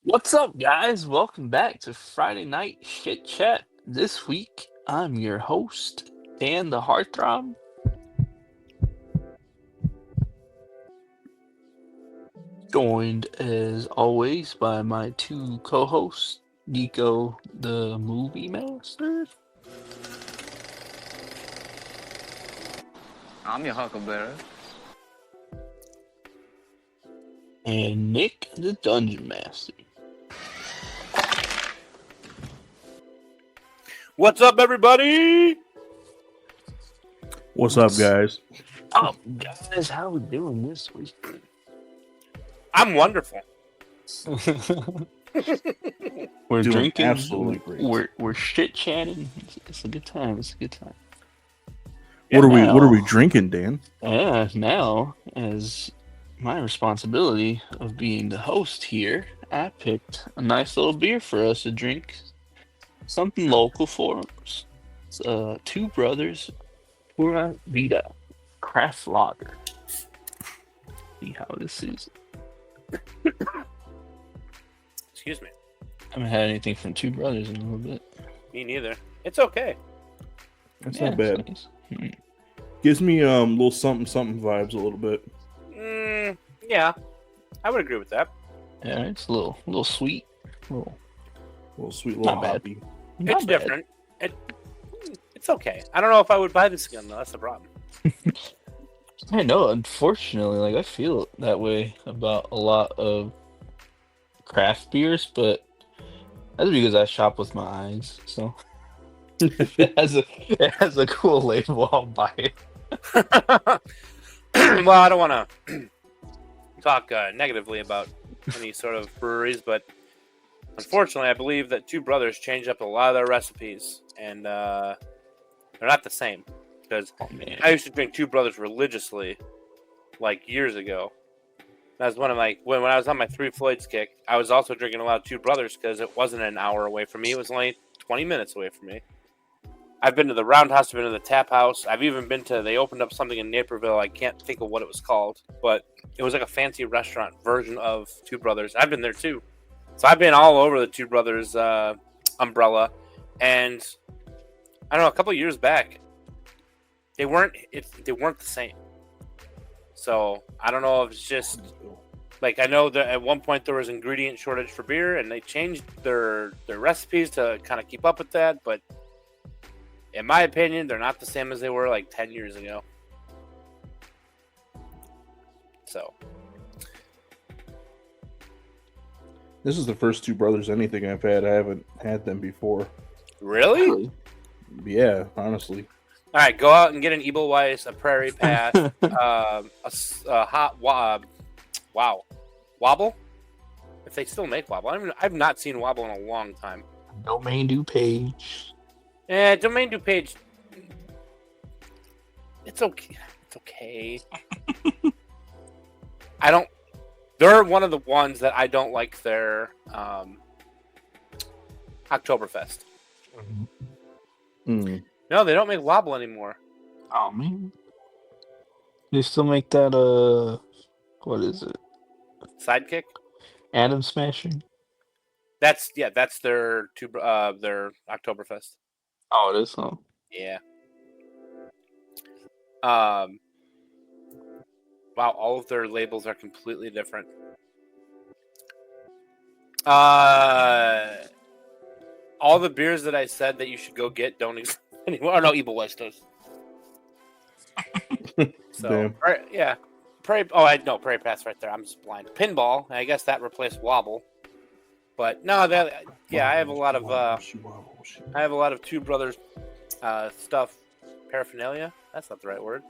What's up, guys? Welcome back to Friday Night Shit Chat. This week, I'm your host, Dan the Heartthrob, joined as always by my two co-hosts, Nico the Movie Master I'm your Huckleberry. and Nick the Dungeon Master. What's up, everybody? What's up, guys? Oh, guys, how we doing this week? I'm wonderful. We're Doing drinking. absolutely great. We're shit chatting. It's a good time. It's a good time. What are Now- we drinking, Dan? Now, as my responsibility of being the host here, I picked a nice little beer for us to drink. Something local for us. It's Two Brothers Pura Vida Craft Lager. See how this is. Excuse me. I haven't had anything from Two Brothers in a little bit. Me neither. It's okay. That's Yeah, not bad. it's nice. Gives me little something vibes a little bit. Yeah, I would agree with that. Yeah, it's a little sweet. Little, Little sweet, little Not bad. hoppy. not It's bad. different. It's okay. I don't know if I would buy this again, though. That's the problem. I know, unfortunately, like I feel that way about a lot of craft beers, but that's because I shop with my eyes. So if it has a cool label, I'll buy it. Well, I don't want to talk negatively about any sort of breweries, but unfortunately, I believe that Two Brothers changed up a lot of their recipes, and they're not the same. Because Oh man, I used to drink Two Brothers religiously, like years ago. That was one of my when I was on my Three Floyds kick. I was also drinking a lot of Two Brothers because it wasn't an hour away from me. It was only 20 minutes away from me. I've been to the Roundhouse. I've been to the Tap House. I've even been to. They opened up something in Naperville. I can't think of what it was called, but it was like a fancy restaurant version of Two Brothers. I've been there too. So I've been all over the Two Brothers umbrella, and I don't know. A couple of years back, they weren't the same. So I don't know if it's just like I know that at one point there was ingredient shortage for beer, and they changed their recipes to kind of keep up with that. But in my opinion, they're not the same as they were like 10 years ago. So This is the first Two Brothers anything I've had. I haven't had them before. really, Yeah, honestly. all right, go out and get an Eagle Weiss, a Prairie Path, a hot wow Wobble. If they still make Wobble, I've not seen Wobble in a long time. Domain Du Page. Domaine DuPage. It's okay. It's okay. I don't. They're one of the ones that I don't like their Oktoberfest. Mm. No, they don't make Wobble anymore. Oh man, they still make that. What is it? Sidekick. Atom Smashing. That's their their Oktoberfest. Oh, it is. Huh? Yeah. Wow, all of their labels are completely different. All the beers that I said that you should go get don't exist anymore. Oh, no, Evil West does. So, Damn. yeah. Prairie Path's right there. I'm just blind. Pinball, I guess that replaced Wobble. But no, I have a lot of Two Brothers stuff paraphernalia. That's not the right word.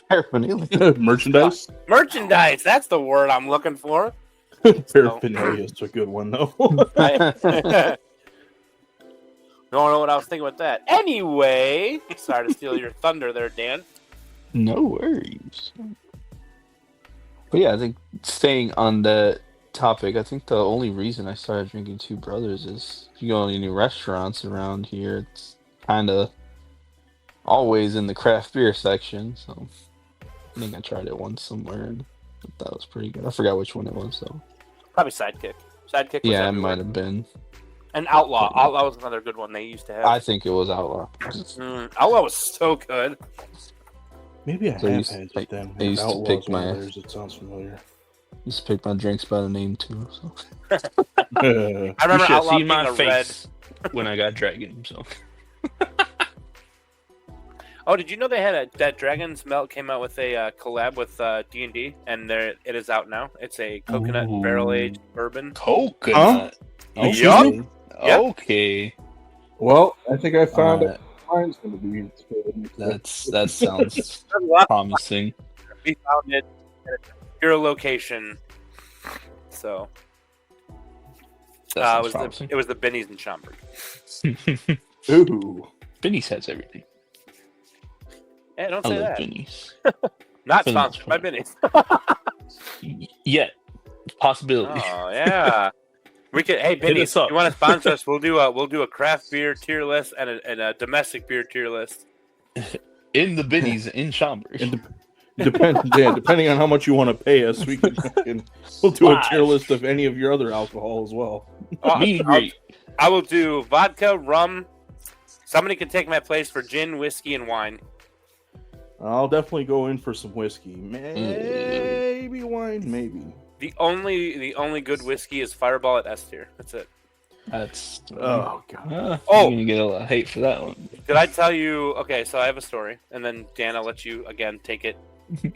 Paraphernalia. Merchandise? Merchandise. That's the word I'm looking for. Paraphernalia is a good one, though. Don't know what I was thinking with that. Anyway, sorry to steal your thunder there, Dan. No worries. But yeah, I think staying on that topic, I think the only reason I started drinking Two Brothers is if you go to any restaurants around here, it's kind of always in the craft beer section. So I think I tried it once somewhere and that was pretty good. I forgot which one it was though. Probably Sidekick. Sidekick was Yeah, it everywhere. might have been. And Outlaw. Outlaw was another good one they used to have. I think it was Outlaw. Outlaw was so good. Maybe I So I have used- had I- it then. I used If to Outlaw's pick one of my- theirs, it sounds familiar. Just pick my drinks by the name too. So. I You remember should have Outlaw seen being my a red. face when I got Dragon. So Oh, did you know they had that Dragon's Melt came out with a collab with D&D, and it is out now. It's a coconut Ooh. barrel aged bourbon. coconut. Yup. Excuse me? Yep. Okay. Well, I think I found Uh, it. Mine's going to be. that sounds promising. We found it at a obscure location. So That it sounds was the Benny's in Schaumburg. promising. Ooh. Benny's has everything. Hey, don't I say love that. Benny's. Not For the sponsored by most Benny's. Yet, possibility. Oh yeah. We could. Hey, Benny's, us up. you want to sponsor us? We'll do a craft beer tier list and a domestic beer tier list. In the Benny's in Schaumburg. And depending on how much you want to pay us, we'll do a Live. tier list of any of your other alcohol as well. Meet and greet. I will do vodka, rum. Somebody can take my place for gin, whiskey, and wine. I'll definitely go in for some whiskey. Maybe wine, maybe. The only good whiskey is Fireball at S tier. That's it. That's Oh god. Oh. You're gonna get a lot of hate for that one. Did I tell you? Okay, so I have a story, and then Dan, I'll let you again take it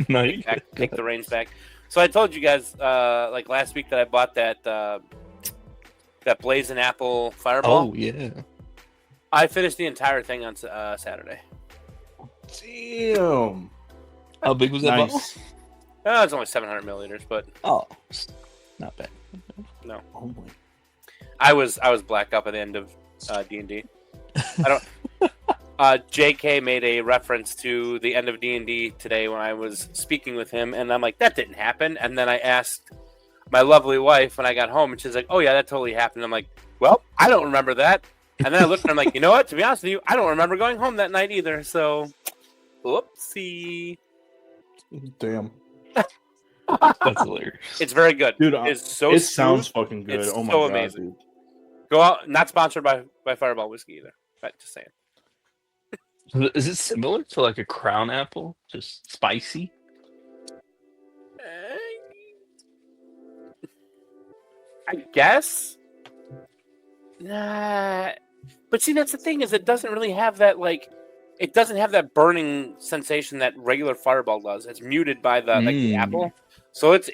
No, you back, take the reins back. So I told you guys like last week that I bought that Blazing Apple Fireball. Oh yeah. I finished the entire thing on Saturday. Damn. How big was that Nice. bottle? It's only 700 milliliters, but Oh, not bad. no, Oh my. I was black up at the end of D&D. I don't. JK made a reference to the end of D&D today when I was speaking with him, and I'm like, that didn't happen. And then I asked my lovely wife when I got home, and she's like, oh yeah, that totally happened. I'm like, well, I don't remember that. And then I looked and I'm like, you know what? To be honest with you, I don't remember going home that night either. So, whoopsie. Damn. That's hilarious. It's very good. Dude, It's so it smooth. sounds fucking good. It's Oh my so god, amazing. dude. Go out. Not sponsored by Fireball Whiskey either. But just saying. Is it similar to like a Crown Apple? Just spicy? I guess. Nah. But see, that's the thing is it doesn't really have that it doesn't have that burning sensation that regular Fireball does. It's muted by the the apple. So it's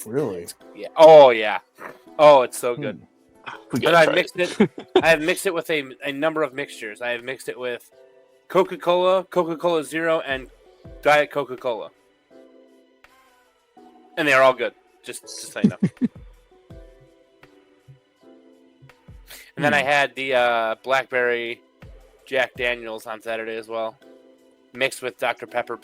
Really? yeah. Oh yeah. Oh, it's so good. We And gotta I try mixed it. I have mixed it with a number of mixtures. I have mixed it with Coca-Cola, Coca-Cola Zero, and Diet Coca-Cola, and they are all good. Just so you know. And then I had the Blackberry Jack Daniels on Saturday as well, mixed with Dr. Pepper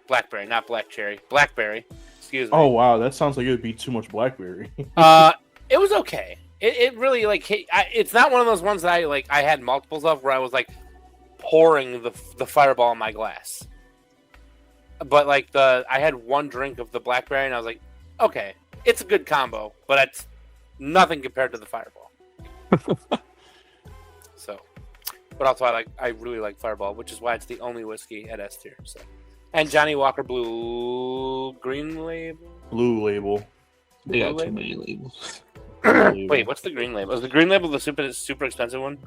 Blackberry, not Black Cherry, Blackberry. Excuse me. Oh wow, that sounds like it would be too much blackberry. It was okay. It really it's not one of those ones that I had multiples of where I was like pouring the Fireball in my glass. But I had one drink of the Blackberry and I was like, okay, it's a good combo, but it's nothing compared to the Fireball. So, but also I really like Fireball, which is why it's the only whiskey at S tier. So, and Johnny Walker Blue Green Label. Blue label. They got Blue too label? many labels. Wait, what's the Green Label? Is the Green Label the super expensive one?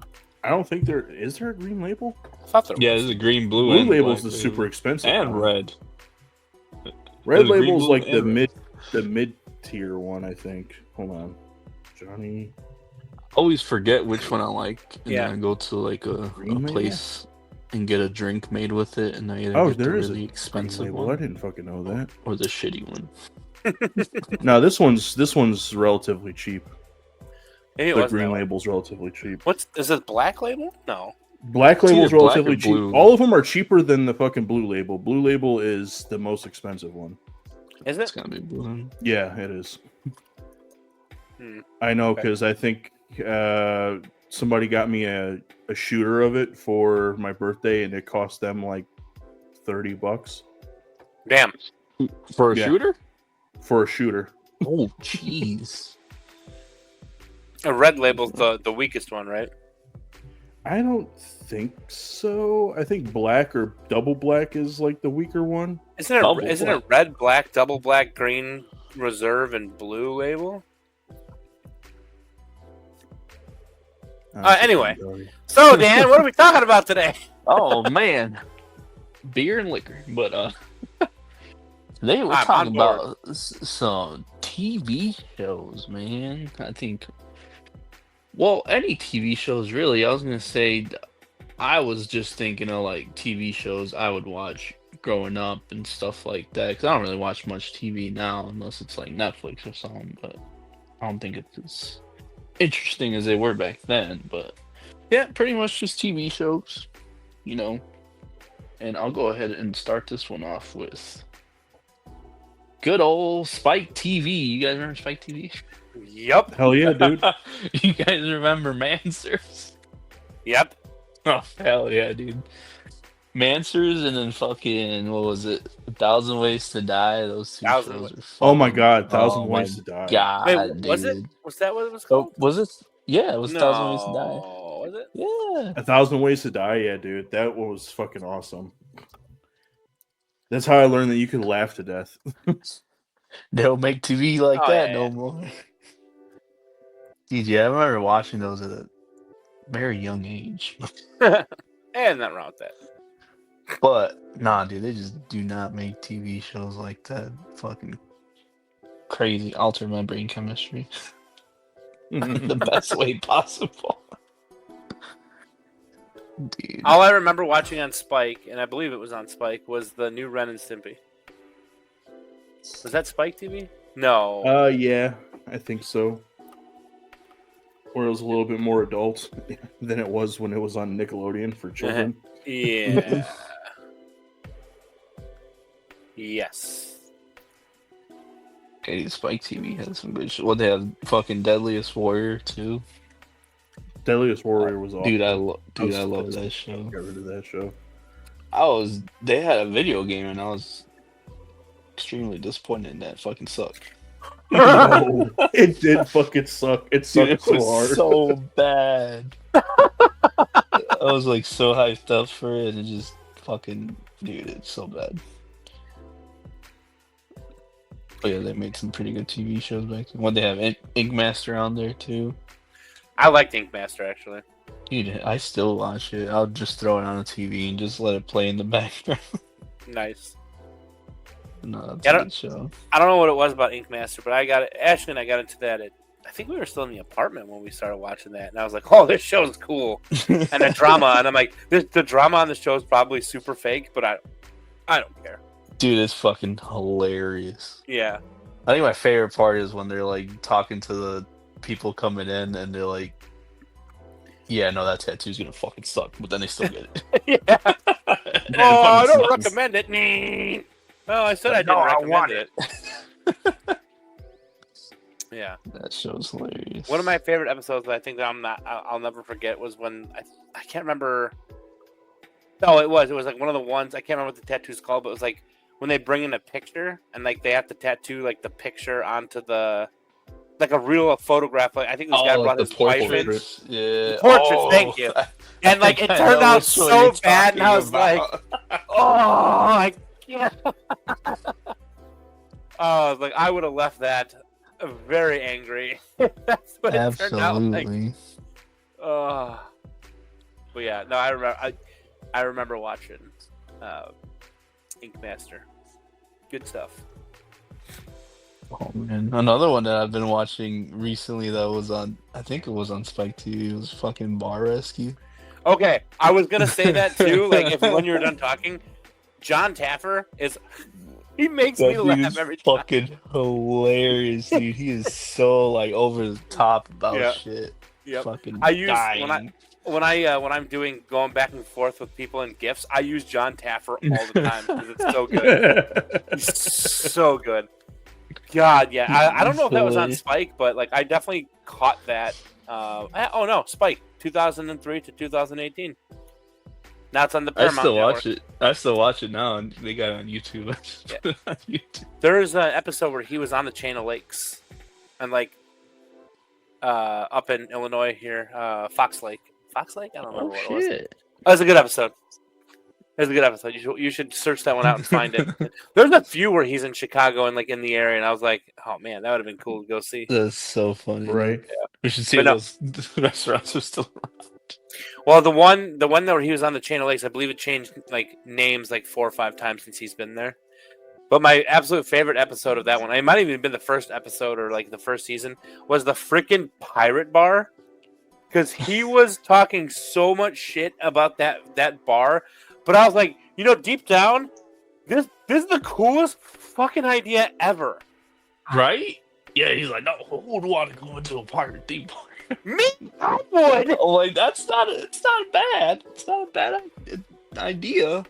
I don't think there is there a green label. I thought there Yeah, was. there's a green, blue, Blue and label's black the super expensive and one. red. Red There's a green, label's blue, like the and red. mid tier one, I think. Hold on, Johnny. Always forget which one I like, and Yeah. then I go to like a Green label? place and get a drink made with it, and I either Oh, get the there is a really Green expensive label. I one didn't fucking know that. or the shitty one. No, this one's relatively cheap. Maybe it The wasn't green that one. label's relatively cheap. Is this Black Label? No. Black label's either black or relatively cheap. blue. All of them are cheaper than the fucking blue label. Blue label is the most expensive one. Is It's it? gotta be blue. Yeah, it is. Hmm. I know Okay. because I think somebody got me a shooter of it for my birthday, and it cost them like $30 Damn. For a Yeah. shooter? for a shooter. Oh, jeez. A Red Label's the weakest one, right? I don't think so. I think black or double black is like the weaker one. Isn't it red, black, double black, green, reserve, and blue label? Anyway, so Dan, what are we talking about today? Oh man, beer and liquor. But today we're I'm talking on board. about some TV shows, man. I think. Well, any TV shows really. I was gonna say, I was just thinking of like TV shows I would watch growing up and stuff like that. Because I don't really watch much TV now, unless it's like Netflix or something. But I don't think it's as interesting as they were back then. But yeah, pretty much just TV shows, you know. And I'll go ahead and start this one off with good old Spike TV. You guys remember Spike TV? Yep. Hell yeah, dude. You guys remember Mansers? Yep. Oh, hell yeah, dude. Mansers and then fucking, what was it? 1,000 Ways to Die. Those two Thousand shows Ways. are Oh my fucking- god, Thousand oh Ways my to Die. God, Wait, was it? dude. Was that what it was Oh, called? was it? Yeah, it was 1,000 Ways to Die. No, was it? Yeah. 1,000 Ways to Die, yeah, dude. That was fucking awesome. That's how I learned that you can laugh to death. They don't make TV like Oh, that yeah, no yeah. more. DJ, I remember watching those at a very young age. And nothing wrong with that. But nah, dude, they just do not make TV shows like that. Fucking crazy. Alter my brain chemistry in the best way possible. Dude. All I remember watching on Spike, and I believe it was on Spike, was the new Ren and Stimpy. Was that Spike TV? No. Yeah, I think so. Or it was a little bit more adult than it was when it was on Nickelodeon for children. Yeah. Yes. Okay, Spike TV has some good shit. Well, they have fucking Deadliest Warrior too. Deadliest Warrior was awesome. Dude, I was love pissed. that show. Got rid of that show. They had a video game and I was extremely disappointed in that. Fucking sucked. No, it did fucking suck. It sucked Dude, it so was hard. so bad. I was like so hyped up for it and just fucking, dude, it's so bad. But yeah, they made some pretty good TV shows back then. What they have Ink Master on there too. I liked Ink Master, actually. Dude, I still watch it. I'll just throw it on the TV and just let it play in the background. Nice. No, that's Yeah, a good show. I don't know what it was about Ink Master, but Ashley and I got into that I think we were still in the apartment when we started watching that, and I was like, "Oh, this show's cool," and the drama, and I'm like, "The drama on the show is probably super fake, but I don't care." Dude, it's fucking hilarious. Yeah, I think my favorite part is when they're like talking to the people coming in and they're like, "Yeah, no, that tattoo's gonna fucking suck," but then they still get it. yeah. And Oh, I fucking don't sucks. recommend it. Well, I said I No, didn't I recommend want it. Yeah, That show's hilarious. one of my favorite episodes that I think that I'll never forget was when I can't remember. No, it was like one of the ones I can't remember what the tattoo's called, but it was like when they bring in a picture and like they have to tattoo like the picture onto the like a real photograph. Like I think this guy brought his wife in. portraits. Yeah. Portraits, thank you. And like it I turned know out which one so you're bad, and I was talking like, about. oh, I can't. I was like, I would have left that very angry. That's what it turned out like. Absolutely. But yeah, no, I remember watching Ink Master. Good stuff. Oh man, another one that I've been watching recently that was on, I think it was on Spike TV. It was fucking Bar Rescue. Okay, I was gonna say that too. Like, if when you were done talking, John Taffer he makes me That dude laugh is every time. fucking hilarious, dude. He is so like over the top about Yeah. shit. Yep. Fucking I use dying. when I'm doing going back and forth with people in gifts, I use John Taffer all the time because it's so good. He's so good. God, yeah. I don't know if that was on Hilarious. Spike, but like I definitely caught that. Oh no, Spike, 2003 to 2018. Now it's on the I Paramount still Network. watch it. I still watch it now, and they got it on YouTube. I just put it on YouTube. There's an episode where he was on the Chain of Lakes, and like up in Illinois here, Fox Lake. Fox Lake? I don't remember what it was. shit. Oh, it's a good episode. It's a good episode. You should search that one out and find it. There's a few where he's in Chicago and like in the area, and I was like, oh man, that would have been cool to go see. That's so funny. Right. We should see But no. if those restaurants are still around. Well, the one where he was on the Chain of Lakes, I believe it changed like names like 4 or 5 times since he's been there. But my absolute favorite episode of that one, it might have even been the first episode or like the first season, was the freaking pirate bar. Because he was talking so much shit about that bar. But I was like, deep down, this is the coolest fucking idea ever. Right? Yeah, he's like, no, who would want to go into a pirate theme park? Me? I would. I'm like, it's not bad. It's not a bad idea.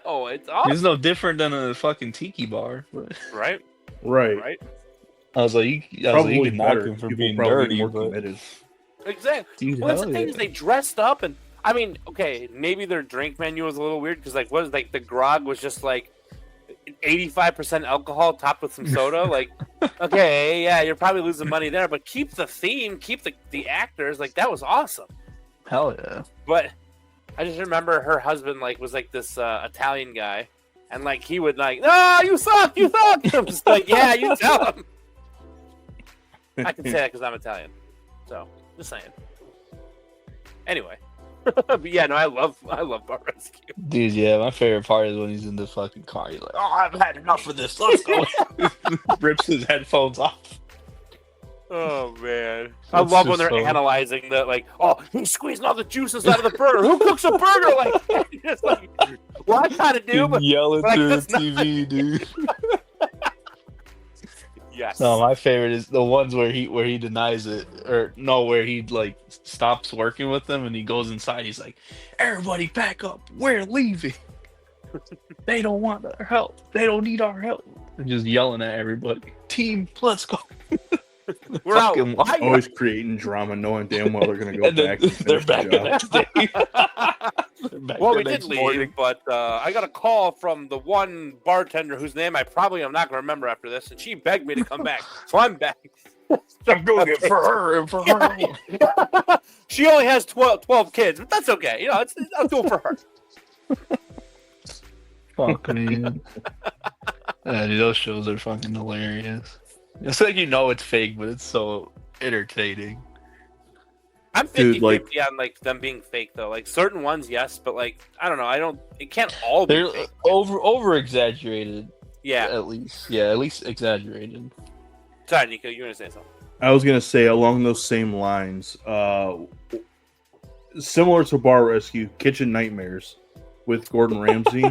No, it's awesome. It's no different than a fucking tiki bar. But Right? Right. I was like, you Probably can knock better. him for People being probably dirty, more but committed. Exactly. dude, Well, that's hell the thing yeah. is they dressed up, and I mean, okay, maybe their drink menu was a little weird because the grog was just like 85% alcohol topped with some soda. Like, okay, yeah, you're probably losing money there, but keep the theme, keep the actors. Like, that was awesome. Hell yeah. But I just remember her husband was this Italian guy, and like he would like, no, you suck. I'm just like, yeah, you tell him. I can say that because I'm Italian. So, just saying. Anyway. But yeah, no, I love Bar Rescue. Dude, yeah, my favorite part is when he's in the fucking car. He's like, oh, I've had enough of this. Let's go. Rips his headphones off. Oh, man. I That's love when just they're so- analyzing he's squeezing all the juices out of the burger. Who cooks a burger like just like, well, I kind of do, but yelling like, through the that's not- TV, dude. yes. No, my favorite is the ones where he denies it, or no, where he like stops working with them and he goes inside. He's like, "Everybody, back up! We're leaving. They don't want our help. They don't need our help." And just yelling at everybody. Team, let's go. We're out. Fucking wild. Always creating drama, knowing damn well they're gonna go And then back. And they're finish back the the job. next day. They're back Well, the we did next leave, morning. but I got a call from the one bartender whose name I probably am not going to remember after this, and she begged me to come back, so I'm back. I'm doing it for her and for her. She only has 12 kids, but that's okay. I'll do it for her. Fuck, man. Yeah, dude, those shows are fucking hilarious. It's like it's fake, but it's so entertaining. I'm 50-50 Dude, like- on them being fake though. Like certain ones, yes, but I don't know. It can't all be They're fake. over exaggerated. Yeah. At least exaggerated. Sorry, Nico, you want to say something? I was gonna say along those same lines, similar to Bar Rescue, Kitchen Nightmares with Gordon Ramsay.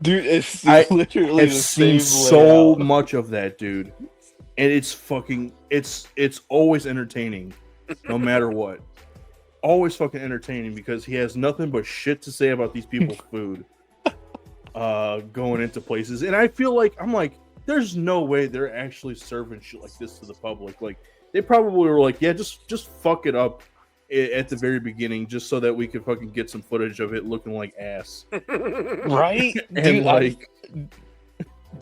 Dude, it's I literally I've the seen same so layout. much of that, dude, and it's always entertaining, no matter what. Always fucking entertaining because he has nothing but shit to say about these people's food. Going into places, and I feel like there's no way they're actually serving shit like this to the public. Like they probably were like, yeah, just fuck it up at the very beginning, just so that we could fucking get some footage of it looking like ass. Right? And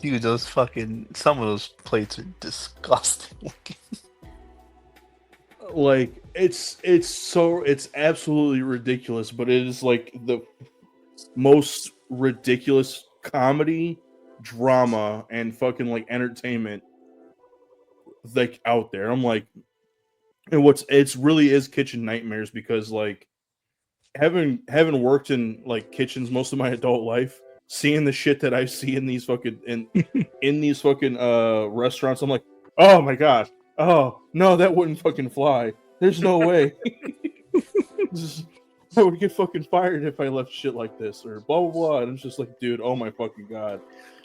Dude, those fucking some of those plates are disgusting. like it's absolutely ridiculous, but it is like the most ridiculous comedy, drama, and fucking like entertainment like out there. I'm like, and it's really is Kitchen Nightmares because like having worked in like kitchens most of my adult life, seeing the shit that I see in these fucking in these fucking restaurants, I'm like, oh my god, oh no, that wouldn't fucking fly. There's no way. I would get fucking fired if I left shit like this or blah blah blah. And it's just like, dude, oh my fucking god,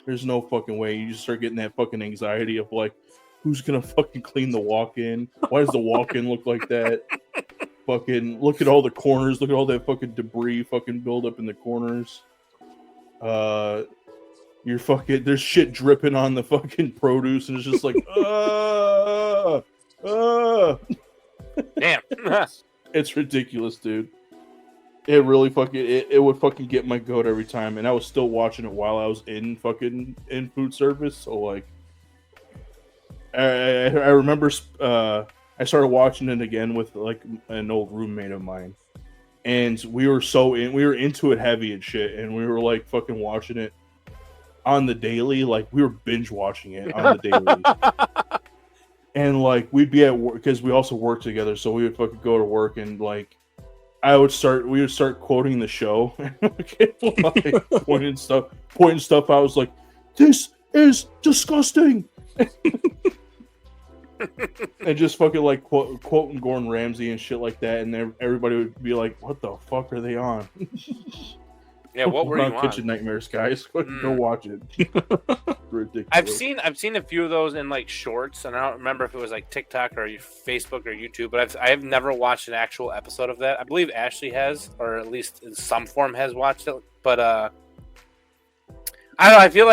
there's no fucking way. You just start getting that fucking anxiety of like, who's gonna fucking clean the walk-in? Why does the walk-in look like that? Fucking look at all the corners. Look at all that fucking debris fucking build up in the corners. You're fucking there's shit dripping on the fucking produce, and it's just like, Damn. it's ridiculous, dude. It really fucking it would fucking get my goat every time, and I was still watching it while I was in food service. So like, I remember I started watching it again with like an old roommate of mine, and we were into it heavy and shit, and we were like fucking watching it on the daily, like we were binge watching it on the daily. And like we'd be at work because we also worked together, so we would fucking go to work and like we would start quoting the show and like, pointing stuff out. I was like, "This is disgusting," and just fucking like quoting Gordon Ramsay and shit like that, and everybody would be like, "What the fuck are they on?" Yeah, what were you on? Kitchen Nightmares, guys. Go watch it. Ridiculous. I've seen a few of those in like shorts, and I don't remember if it was like TikTok or Facebook or YouTube, but I've never watched an actual episode of that. I believe Ashley has, or at least in some form has watched it. But I don't know. I feel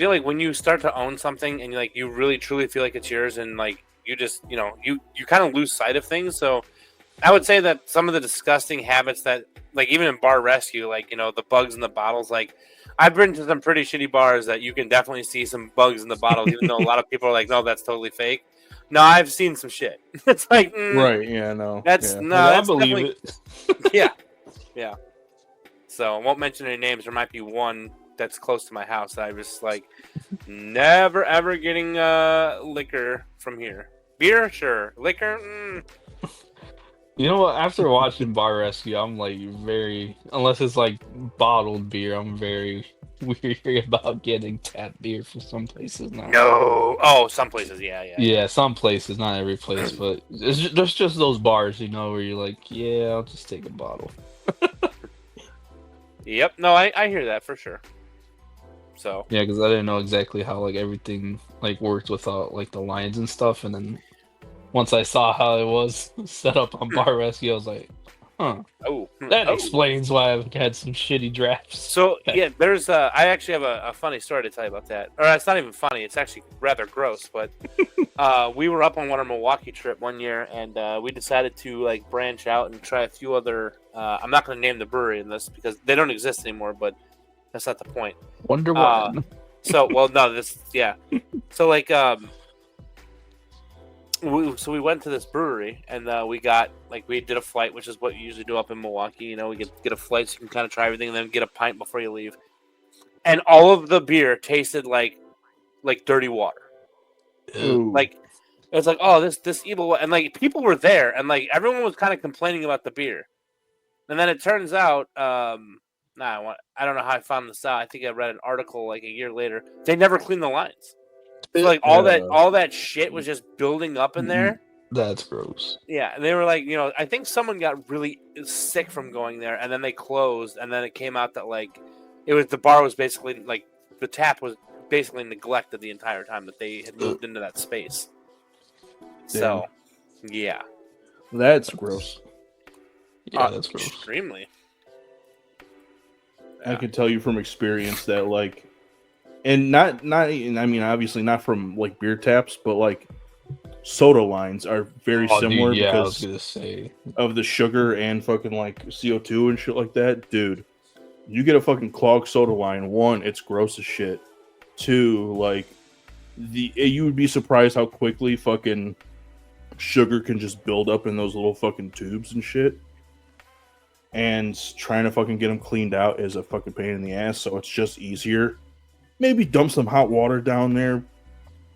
like when you start to own something and you really truly feel like it's yours, and like you just you kind of lose sight of things. So I would say that some of the disgusting habits that, like, even in bar rescue, like, the bugs in the bottles, like, I've been to some pretty shitty bars that you can definitely see some bugs in the bottles, even though a lot of people are like, no, that's totally fake. No, I've seen some shit. It's like, right, yeah, no. That's, yeah. no, I that's believe it. Yeah. Yeah. So I won't mention any names. There might be one that's close to my house that I was like, never, ever getting liquor from here. Beer? Sure. Liquor? You know what? After watching Bar Rescue, I'm like unless it's like bottled beer, I'm very weary about getting tap beer from some places now. No. Oh, some places, yeah. Yeah, some places, not every place, but there's just those bars, where you're like, yeah, I'll just take a bottle. Yep. No, I hear that for sure. So. Yeah, because I didn't know exactly how like everything like worked without like the lines and stuff, and then once I saw how it was set up on Bar Rescue, I was like, huh. That explains why I've had some shitty drafts. So, yeah, there's I actually have a funny story to tell you about that. Or it's not even funny. It's actually rather gross. But we were up on our Milwaukee trip one year, and we decided to, like, branch out and try a few other... I'm not going to name the brewery in this because they don't exist anymore, but that's not the point. Wonder why. So, well, no, yeah. So, like... So we went to this brewery, and we did a flight, which is what you usually do up in Milwaukee. We get a flight so you can kind of try everything, and then get a pint before you leave. And all of the beer tasted like dirty water. Ooh. Like it's like, oh, this evil, and like people were there, and like everyone was kind of complaining about the beer. And then it turns out, I don't know how I found this out. I think I read an article like a year later. They never cleaned the lines. So, like all that shit was just building up in there. That's gross. Yeah, and they were like, I think someone got really sick from going there, and then they closed, and then it came out that like the bar was basically like the tap was basically neglected the entire time that they had moved into that space. Damn. So, yeah, that's gross. Yeah, that's gross. Extremely. I can tell you from experience that like. And not I mean obviously not from like beer taps, but like soda lines are very similar because I was gonna say. Of the sugar and fucking like CO2 and shit like that. Dude, you get a fucking clogged soda line, one, it's gross as shit. Two, like you would be surprised how quickly fucking sugar can just build up in those little fucking tubes and shit. And trying to fucking get them cleaned out is a fucking pain in the ass, so it's just easier. Maybe dump some hot water down there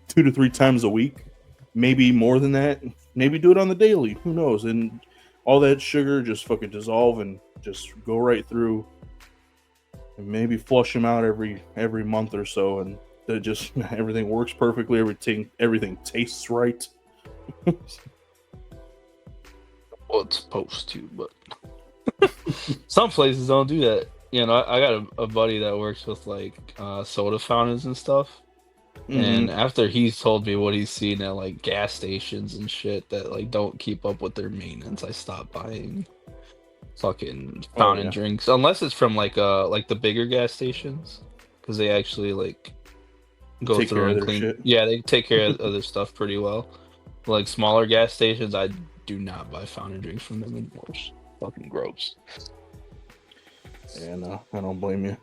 2 to 3 times a week. Maybe more than that. Maybe do it on the daily. Who knows? And all that sugar just fucking dissolve and just go right through. And maybe flush them out every month or so. And that just everything works perfectly. Everything tastes right. Well, it's supposed to, but some places don't do that. I got a buddy that works with like soda fountains and stuff, and after he's told me what he's seen at like gas stations and shit that like don't keep up with their maintenance, I stopped buying fucking fountain drinks unless it's from like the bigger gas stations because they actually like go through and clean. Shit. Yeah, they take care of their stuff pretty well. Like smaller gas stations, I do not buy fountain drinks from them anymore. It's fucking gross. Yeah, no, I don't blame you.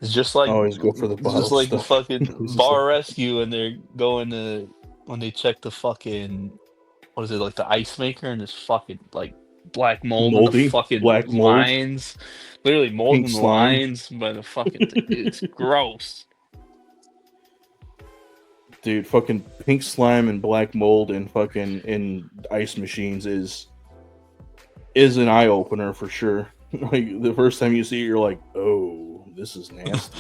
It's just like always go for the bottle. Just like the fucking Bar Rescue, and they're going to when they check the fucking, what is it, like the ice maker, and this fucking like black mold in the Moldy fucking black mold, lines, literally mold pink in the slime. lines by the fucking thing. Dude, it's gross. Dude, fucking pink slime and black mold and fucking in ice machines is an eye opener for sure. Like the first time you see it, you're like, "Oh, this is nasty."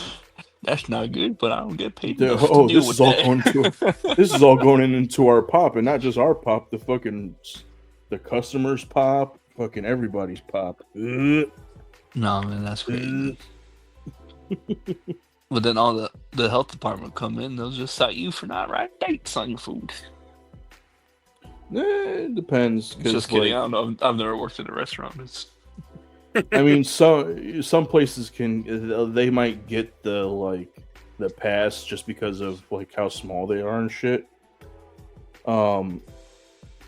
That's not good, but I don't get paid The- enough to oh, deal this with is all that. going to this is all going into our pop, and not just our pop. The customers' pop, fucking everybody's pop. No, man, that's crazy. But then all the health department come in, they'll just cite you for not writing dates on your food. It depends. 'Cause, Just kidding. like, I don't know. I've never worked in a restaurant. It's I mean, some places can they might get the pass just because of like how small they are and shit. But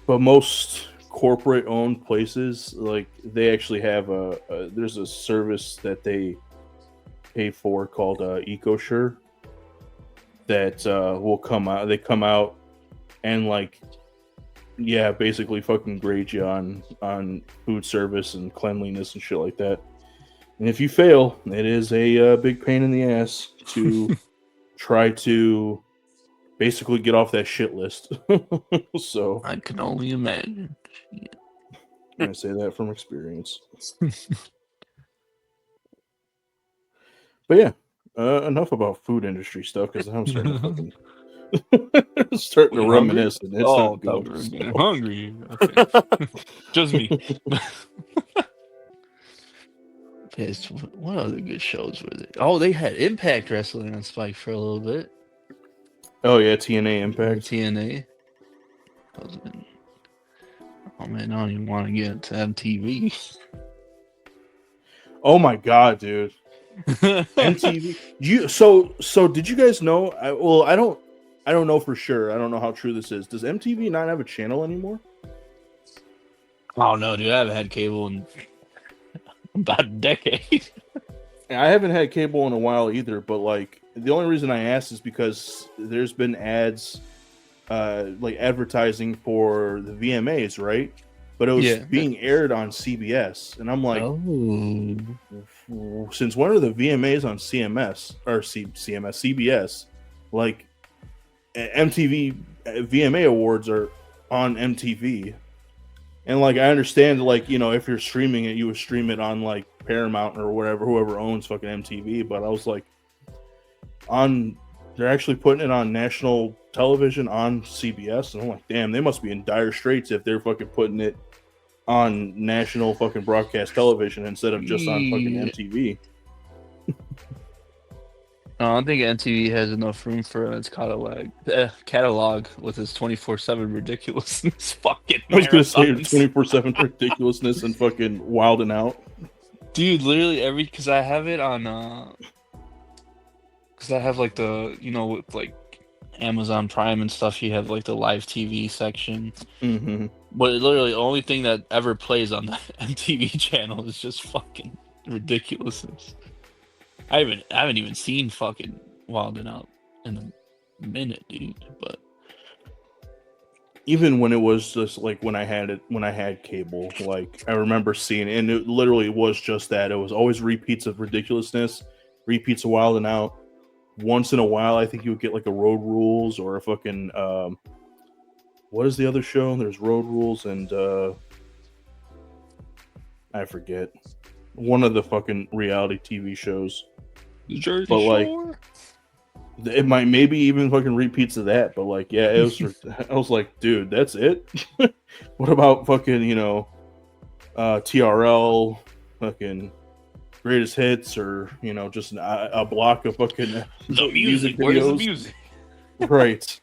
most corporate owned places, like they actually have there's a service that they pay for called EcoSure that will come out. They come out and like, yeah, basically fucking grade you on food service and cleanliness and shit like that. And if you fail, it is a big pain in the ass to try to basically get off that shit list. So I can only imagine. I say that from experience. But yeah, enough about food industry stuff because I'm starting to fucking starting to We reminisce. And it's Oh, not thought good. we were getting hungry. Okay. Just me. Yes, what other good shows were there? Oh, they had Impact Wrestling on Spike for a little bit. Oh yeah, TNA Impact. TNA. Oh man, I don't even want to get into MTV. Oh my god, dude. MTV. So did you guys know? I don't know for sure. I don't know how true this is. Does MTV not have a channel anymore? Oh no, dude, I haven't had cable in about a decade. I haven't had cable in a while either, but like the only reason I asked is because there's been ads, like advertising for the VMAs, right? But it was being aired on CBS, and I'm like, since when are the VMAs on CBS? Like MTV VMA awards are on MTV, and like I understand, like, you know, if you're streaming it, you would stream it on like Paramount or whatever, whoever owns fucking MTV. But I was like, they're actually putting it on national television on CBS, and I'm like, damn, they must be in dire straits if they're fucking putting it on national fucking broadcast television instead of just on fucking MTV. I don't think MTV has enough room for its catalog with its 24/7 ridiculousness. Fucking I was gonna say marathons. 24/7 ridiculousness and fucking wilding out. Dude, literally because I have it on because I have like the, you know, with like Amazon Prime and stuff, you have like the live TV section. Mm-hmm. But literally the only thing that ever plays on the MTV channel is just fucking ridiculousness. I haven't even seen fucking Wild 'N Out in a minute, dude. But even when it was just like when I had cable, like I remember seeing it, and it literally was just that. It was always repeats of ridiculousness, repeats of Wild 'N Out. Once in a while, I think you would get like a Road Rules or a fucking what is the other show? There's Road Rules and I forget, one of the fucking reality TV shows. Jersey But like, Shore? it might maybe even fucking repeats of that. But like, yeah, it was. I was like, dude, that's it. What about fucking, you know, TRL, fucking greatest hits, or, you know, just a block of fucking The music. Where's the music? Right.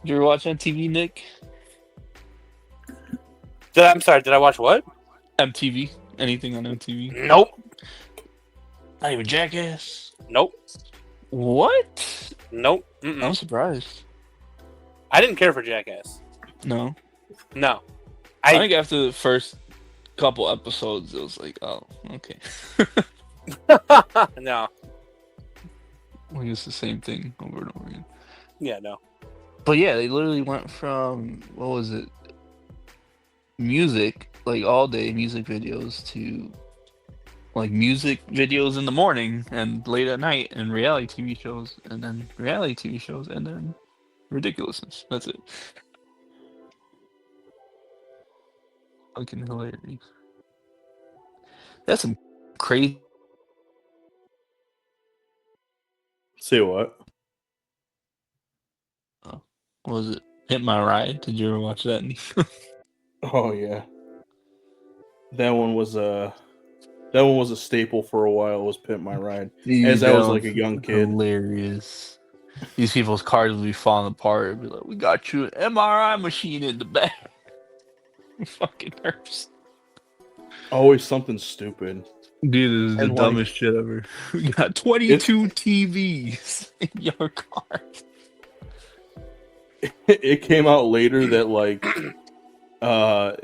You ever watch MTV, Nick? I'm sorry, did I watch what? MTV? Anything on MTV? Nope. Not even Jackass? Nope. What? Nope. Mm-mm. I'm surprised. I didn't care for Jackass. No. No. I think after the first couple episodes, it was like, oh, okay. No. Like it's the same thing over and over again. Yeah, no. But yeah, they literally went from what was it? Music, like all day music videos to like music videos in the morning and late at night and reality TV shows and then reality TV shows and then ridiculousness. That's it. Fucking hilarious. That's some crazy. Say what? What was it? Hit My Ride. Did you ever watch that? Oh yeah, that one was a staple for a while. Was Pimp My Ride as I was like a young kid. Hilarious. These people's cars would be falling apart. It'd be like, we got you an MRI machine in the back. Fucking hurts. Always something stupid. Dude, this is the And, like, dumbest shit ever. We got 22 TVs in your car. It came out later that like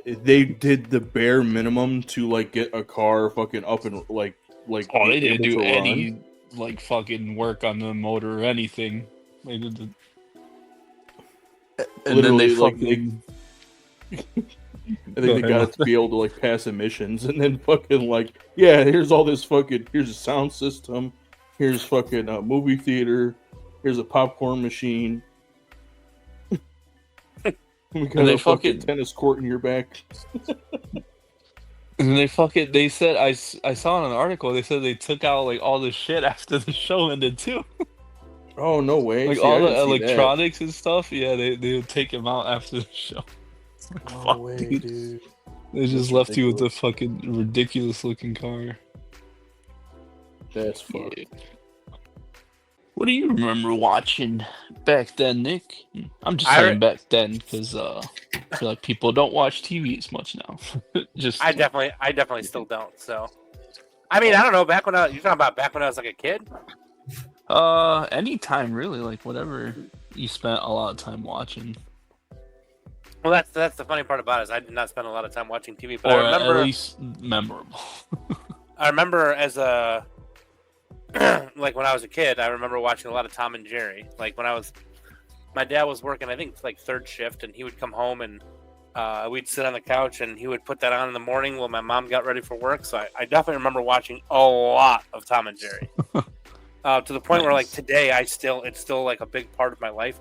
they did the bare minimum to like get a car fucking up and like Oh, they didn't able do to any run. like fucking work on the motor or anything. They did the... And then they Literally, like, fucking... I think they got it to be able to like pass emissions, and then fucking like, yeah, here's all this fucking, here's a sound system, here's fucking a movie theater, here's a popcorn machine. We got they a fucking fucking- tennis court in your back. And they said, I saw in an article, they said they took out like all the shit after the show ended too. Oh no way! Like See, all I the didn't see that. electronics and stuff, yeah, they would take them out after the show. Like, No fuck, way, dude. dude. They just That's left you with a ridiculous. fucking ridiculous looking car. That's fucked. Yeah. What do you remember watching back then, Nick? I'm just saying back then because I feel like people don't watch TV as much now. Just I definitely still don't. So, I mean, I don't know. Back when you're talking about back when I was like a kid. anytime really, like whatever you spent a lot of time watching, Well, that's the funny part about it is I did not spend a lot of time watching TV, but or I remember at least memorable. I remember as a like when I was a kid, I remember watching a lot of Tom and Jerry. Like when my dad was working, I think like third shift, and he would come home and we'd sit on the couch and he would put that on in the morning while my mom got ready for work. So I definitely remember watching a lot of Tom and Jerry. To the point where like today, it's still like a big part of my life.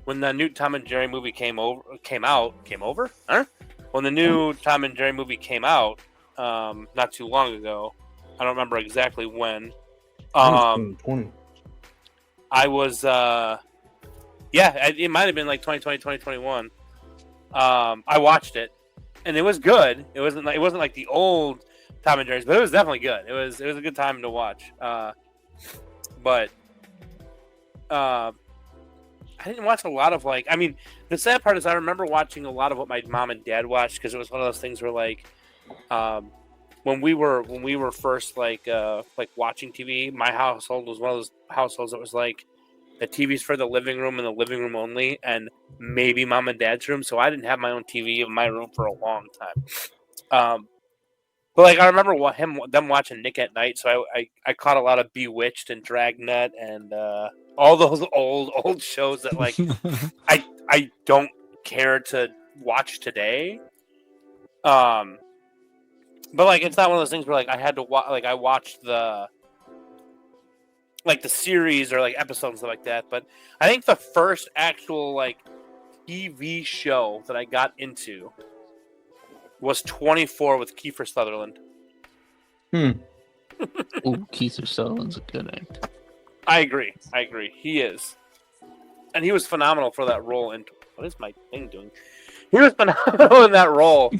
When the new Tom and Jerry movie came over? Huh? When the new Tom and Jerry movie came out, not too long ago, I don't remember exactly when. I was, it might have been like 2020, 2021. I watched it, and it was good. It wasn't like the old Tom and Jerry's, but it was definitely good. It was a good time to watch. But I didn't watch a lot of like. I mean, the sad part is I remember watching a lot of what my mom and dad watched because it was one of those things where like, when we were first like watching TV, my household was one of those households that was like the TV's for the living room and the living room only, and maybe mom and dad's room. So I didn't have my own TV in my room for a long time. But like I remember them watching Nick at Night, so I caught a lot of Bewitched and Dragnet and all those old shows that like I don't care to watch today. But like it's not one of those things where like I had to watch, like I watched the series or like episodes and stuff like that. But I think the first actual like TV show that I got into was 24 with Kiefer Sutherland. Ooh, Keith Sutherland's a good actor. I agree. He is. And he was phenomenal for that role. And what is my thing doing? He was phenomenal in that role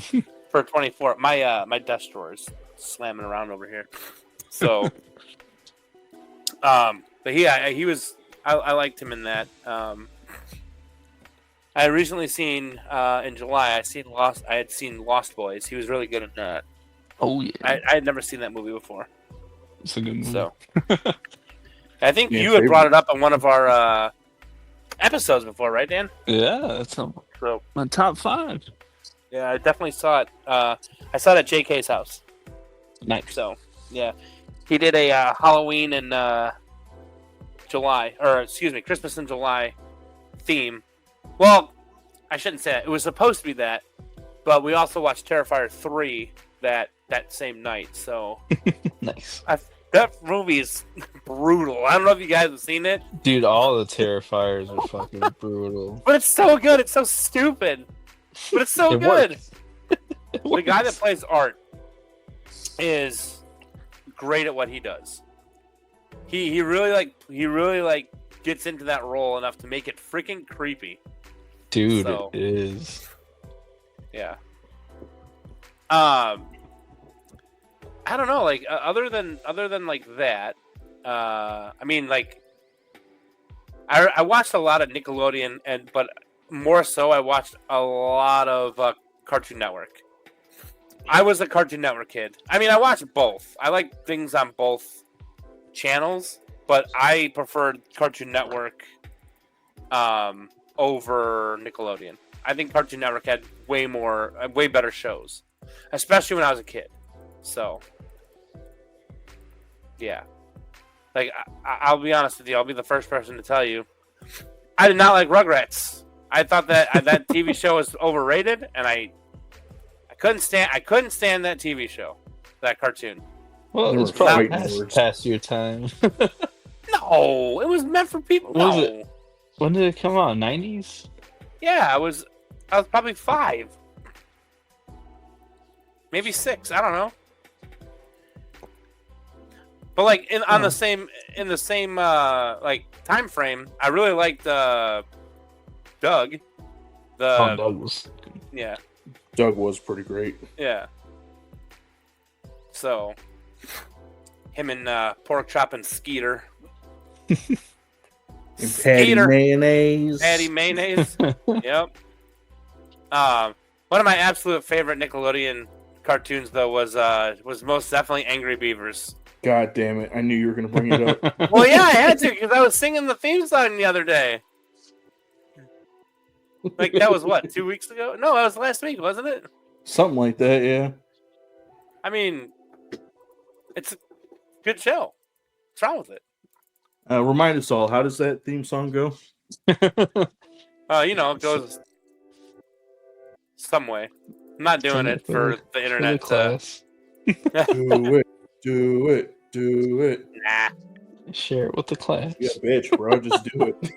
for 24. My desk drawer is slamming around over here. So, but he was. I liked him in that. I had recently seen in July. I had seen Lost Boys. He was really good in that. Oh yeah, I had never seen that movie before. it's a good movie. So, I think Yeah, you had favorite. brought it up on one of our episodes before, right, Dan? Yeah, that's So, my top 5. yeah, I definitely saw it. I saw it at JK's house. Nice. So, yeah, he did a Halloween and July, or excuse me, Christmas in July theme Well, I shouldn't say that. It was supposed to be that, but we also watched Terrifier 3 that same night. So Nice. that movie is brutal. I don't know if you guys have seen it, Dude, all the Terrifiers are fucking brutal. but it's so good. It's so stupid, but it's so It good. works. The guy that plays Art is great at what he does. He really gets into that role enough to make it freaking creepy. Dude, So- it is. Yeah. I don't know, like other than like that, I mean, like I watched a lot of Nickelodeon, but more so I watched a lot of Cartoon Network. I was a Cartoon Network kid. I mean, I watched both. I like things on both channels, but I preferred Cartoon Network over Nickelodeon. I think Cartoon Network had way better shows, especially when I was a kid. So, yeah. Like, I'll be honest with you. I'll be the first person to tell you, I did not like Rugrats. I thought that that TV show was overrated, and I couldn't stand that TV show, that cartoon. Well, They it's were probably fighting words. past your time. No, it was meant for people. Was No. it? When did it come out? 90s? Yeah, I was probably 5, maybe 6. I don't know. But like in the same like time frame, I really liked Doug. Douglas. Yeah, Doug was pretty great. yeah. So him and Pork Chop and Skeeter. And Patty Skeeter. Mayonnaise. Patty Mayonnaise. Yep. One of my absolute favorite Nickelodeon cartoons though was most definitely Angry Beavers. God damn it! I knew you were gonna bring it up. Well, yeah, I had to because I was singing the theme song the other day. Like that was what, 2 weeks ago? No, that was last week, wasn't it? Something like that, yeah. I mean, it's a good show. What's wrong with it? Remind us all, how does that theme song go? It goes some way. I'm not doing it for the internet. class. Do it, do it, do it. Nah. Share it with the class. Yeah, bitch, bro, just do it.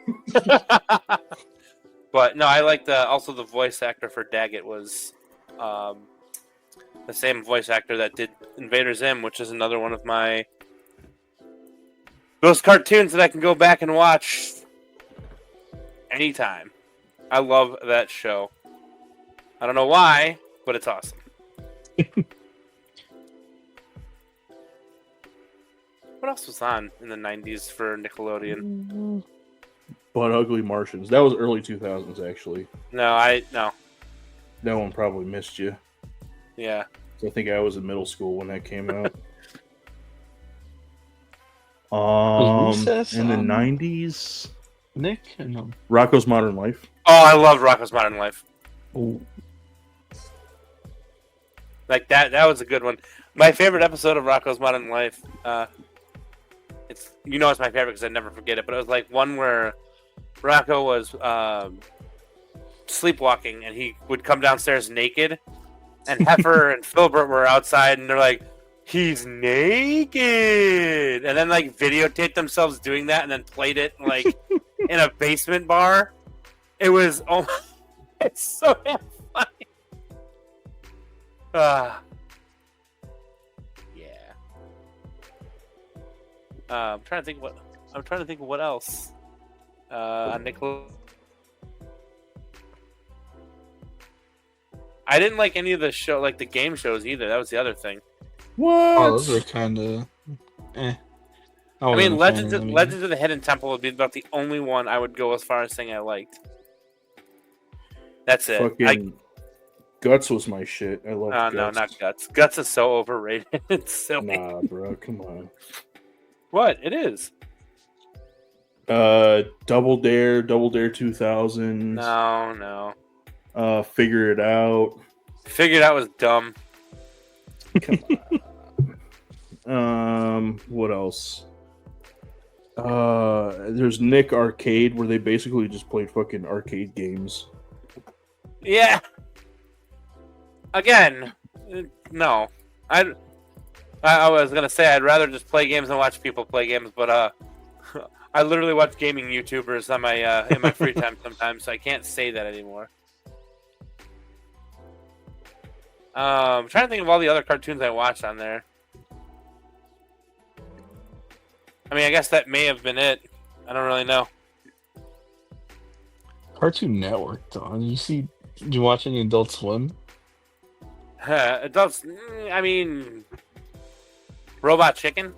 But no, I like also the voice actor for Daggett was the same voice actor that did Invader Zim, which is another one of those cartoons that I can go back and watch anytime. I love that show. I don't know why, but it's awesome. What else was on in the 90s for Nickelodeon? But Ugly Martians. That was early 2000s, actually. No. That one probably missed you. Yeah. I think I was in middle school when that came out. Recess In the on? 90s, Nick? No. Rocco's Modern Life. Oh, I love Rocko's Modern Life. Ooh. Like that was a good one. My favorite episode of Rocko's Modern Life, it's my favorite because I never forget it, but it was like one where Rocko was sleepwalking and he would come downstairs naked, and Heifer and Filbert were outside and they're like, he's naked, and then like videotaped themselves doing that and then played it like in a basement bar. It was it's so damn funny. Yeah. I'm trying to think of what else. On Nickelodeon. I didn't like any of the show, like the game shows either. That was the other thing. What? Oh, those are kind of. I mean, Legends of the Hidden Temple would be about the only one I would go as far as saying I liked. That's it. Fucking Guts was my shit. I love Guts. No, not Guts. Guts is so overrated. It's silly. Nah, bro, come on. What? It is. Double Dare 2000. No. Figure It Out. Figured out was dumb. Come on. What else? There's Nick Arcade, where they basically just played fucking arcade games. Yeah. Again, no. I was gonna say I'd rather just play games than watch people play games, but I literally watch gaming YouTubers on my in my free time sometimes, so I can't say that anymore. I'm trying to think of all the other cartoons I watched on there. I mean, I guess that may have been it. I don't really know. Cartoon Network, Don. Did you watch any Adult Swim? Adults, I mean, Robot Chicken.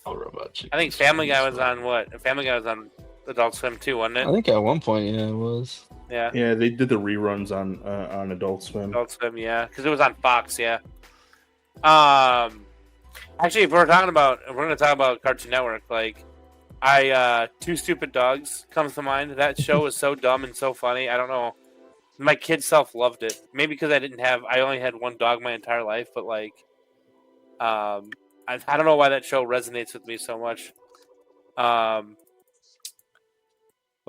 Oh, Robot Chicken. I think Family Guy was on what? Family Guy was on Adult Swim too, wasn't I it? think at one point, yeah, it was. Yeah. Yeah, they did the reruns on Adult Swim. Adult Swim, yeah, because it was on Fox, yeah. Actually, if we're going to talk about Cartoon Network. Like, Two Stupid Dogs comes to mind. That show was so dumb and so funny. I don't know. My kid self loved it. Maybe because I only had one dog my entire life, but like, I don't know why that show resonates with me so much. What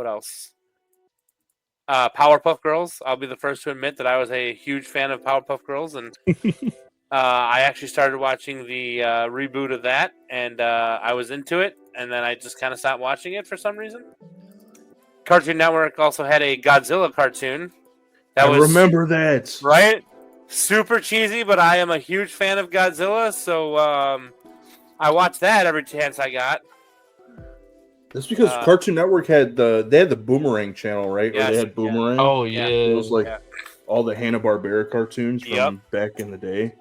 else? Powerpuff Girls. I'll be the first to admit that I was a huge fan of Powerpuff Girls, and I actually started watching the reboot of that, and I was into it, and then I just kind of stopped watching it for some reason. Cartoon Network also had a Godzilla cartoon. I remember that. Right? Super cheesy, but I am a huge fan of Godzilla, so I watched that every chance I got. That's because Cartoon Network had the Boomerang channel, right? Yes, or they had Boomerang. Oh, yeah. It was like all the Hanna-Barbera cartoons from back in the day.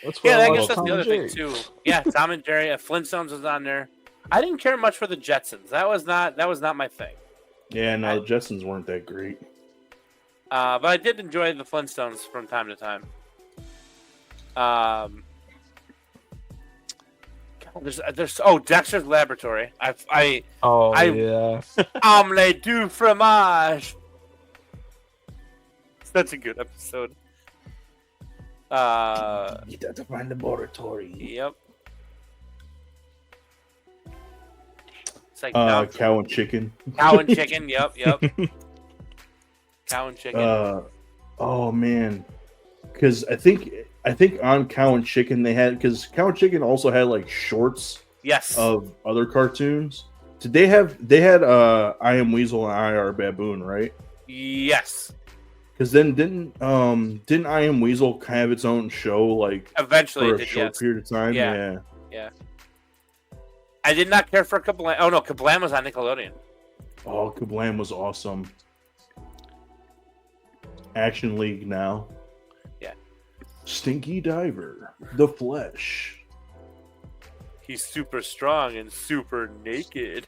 That's I guess that's the other thing too. Yeah, Tom and Jerry, Flintstones was on there. I didn't care much for the Jetsons. That was not my thing. Yeah, no, the Jetsons weren't that great. But I did enjoy the Flintstones from time to time. There's Dexter's Laboratory. Yeah. Omelette du fromage. Such a good episode. You got to find the laboratory. Yep. It's like Cow and Chicken. Cow and Chicken. Yep. Cow and Chicken. Oh man, because I think on Cow and Chicken because Cow and Chicken also had like shorts. Yes. Of other cartoons. Did they had I Am Weasel and I Are Baboon, right? Yes. Because then didn't I Am Weasel have its own show like eventually for a short period of time? Yeah. I did not care for Kablam. Oh no, Kablam was on Nickelodeon. Oh, Kablam was awesome. Action League now. Yeah. Stinky Diver, The Flesh. He's super strong and super naked.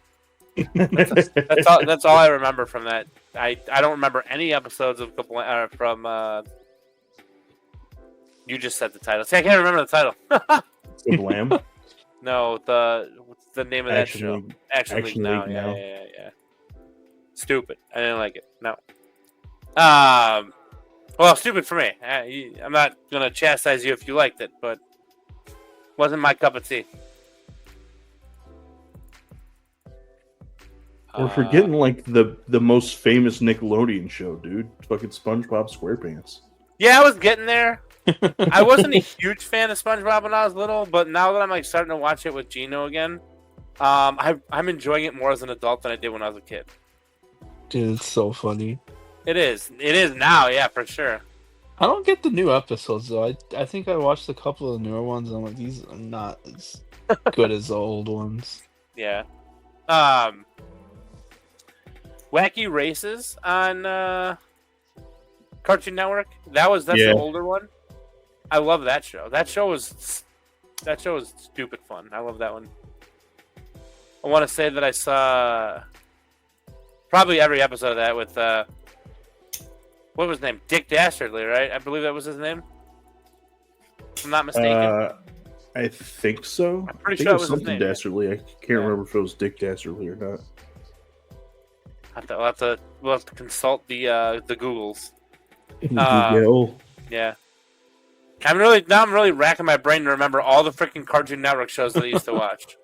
That's all I remember from that. I don't remember any episodes of Kablam from. You just said the title. See, I can't remember the title. Kablam. No, what's the name of that show? League. Action League now. Now. Yeah. Stupid. I didn't like it. No. Well, stupid for me. I'm not gonna chastise you if you liked it, but wasn't my cup of tea. We're forgetting like the most famous Nickelodeon show, dude. Fucking SpongeBob SquarePants. Yeah, I was getting there. I wasn't a huge fan of SpongeBob when I was little, but now that I'm like starting to watch it with Gino again, I'm enjoying it more as an adult than I did when I was a kid. Dude, it's so funny. It is now, yeah, for sure. I don't get the new episodes though. I think I watched a couple of the newer ones and I'm like, these are not as good as the old ones. Yeah. Wacky Races on Cartoon Network. That's the older one. I love that show. That show was stupid fun. I love that one. I want to say that I saw probably every episode of that with what was his name? Dick Dastardly, right? I believe that was his name. If I'm not mistaken. I think so. I'm pretty sure it was was something his name. Dastardly. I can't remember if it was Dick Dastardly or not. We'll have to consult the Googles. Yeah. I'm really racking my brain to remember all the freaking Cartoon Network shows that I used to watch.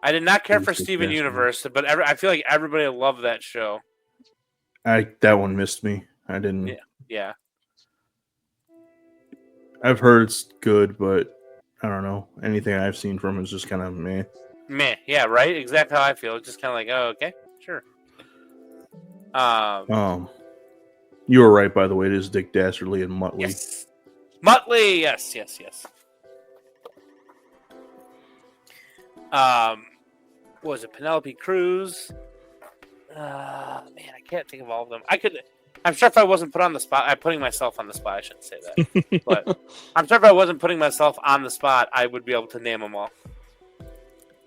I did not care for Basic Steven Bastard. Universe, but I feel like everybody loved that show. That one missed me. I didn't. Yeah. I've heard it's good, but I don't know. Anything I've seen from it is just kind of meh. Meh. Yeah, right? Exactly how I feel. It's just kind of like, oh, okay, sure. You were right, by the way. It is Dick Dastardly and Muttley. Yes. Muttley, yes. What was it Penelope Cruz? Man, I can't think of all of them. I'm sure if I wasn't put on the spot, I'm putting myself on the spot. I shouldn't say that, but I'm sure if I wasn't putting myself on the spot, I would be able to name them all.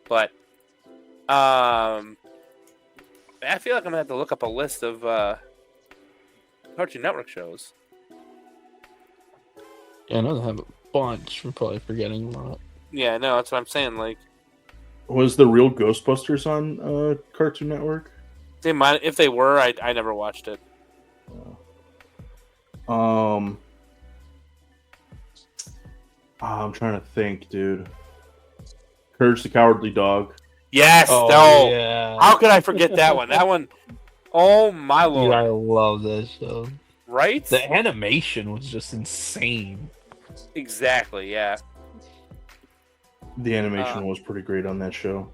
But, I feel like I'm gonna have to look up a list of Cartoon Network shows. Yeah, I know they have a bunch. We're probably forgetting a lot. Yeah, no, that's what I'm saying. Like, Was the real Ghostbusters on Cartoon Network? they might, if they were, I never watched it. I'm trying to think, dude. Courage the Cowardly Dog. Yes, yeah. How could I forget that one? That one, oh my Dude, lord! I love this show. Right? The animation was just insane. Exactly. Yeah. The animation was pretty great on that show.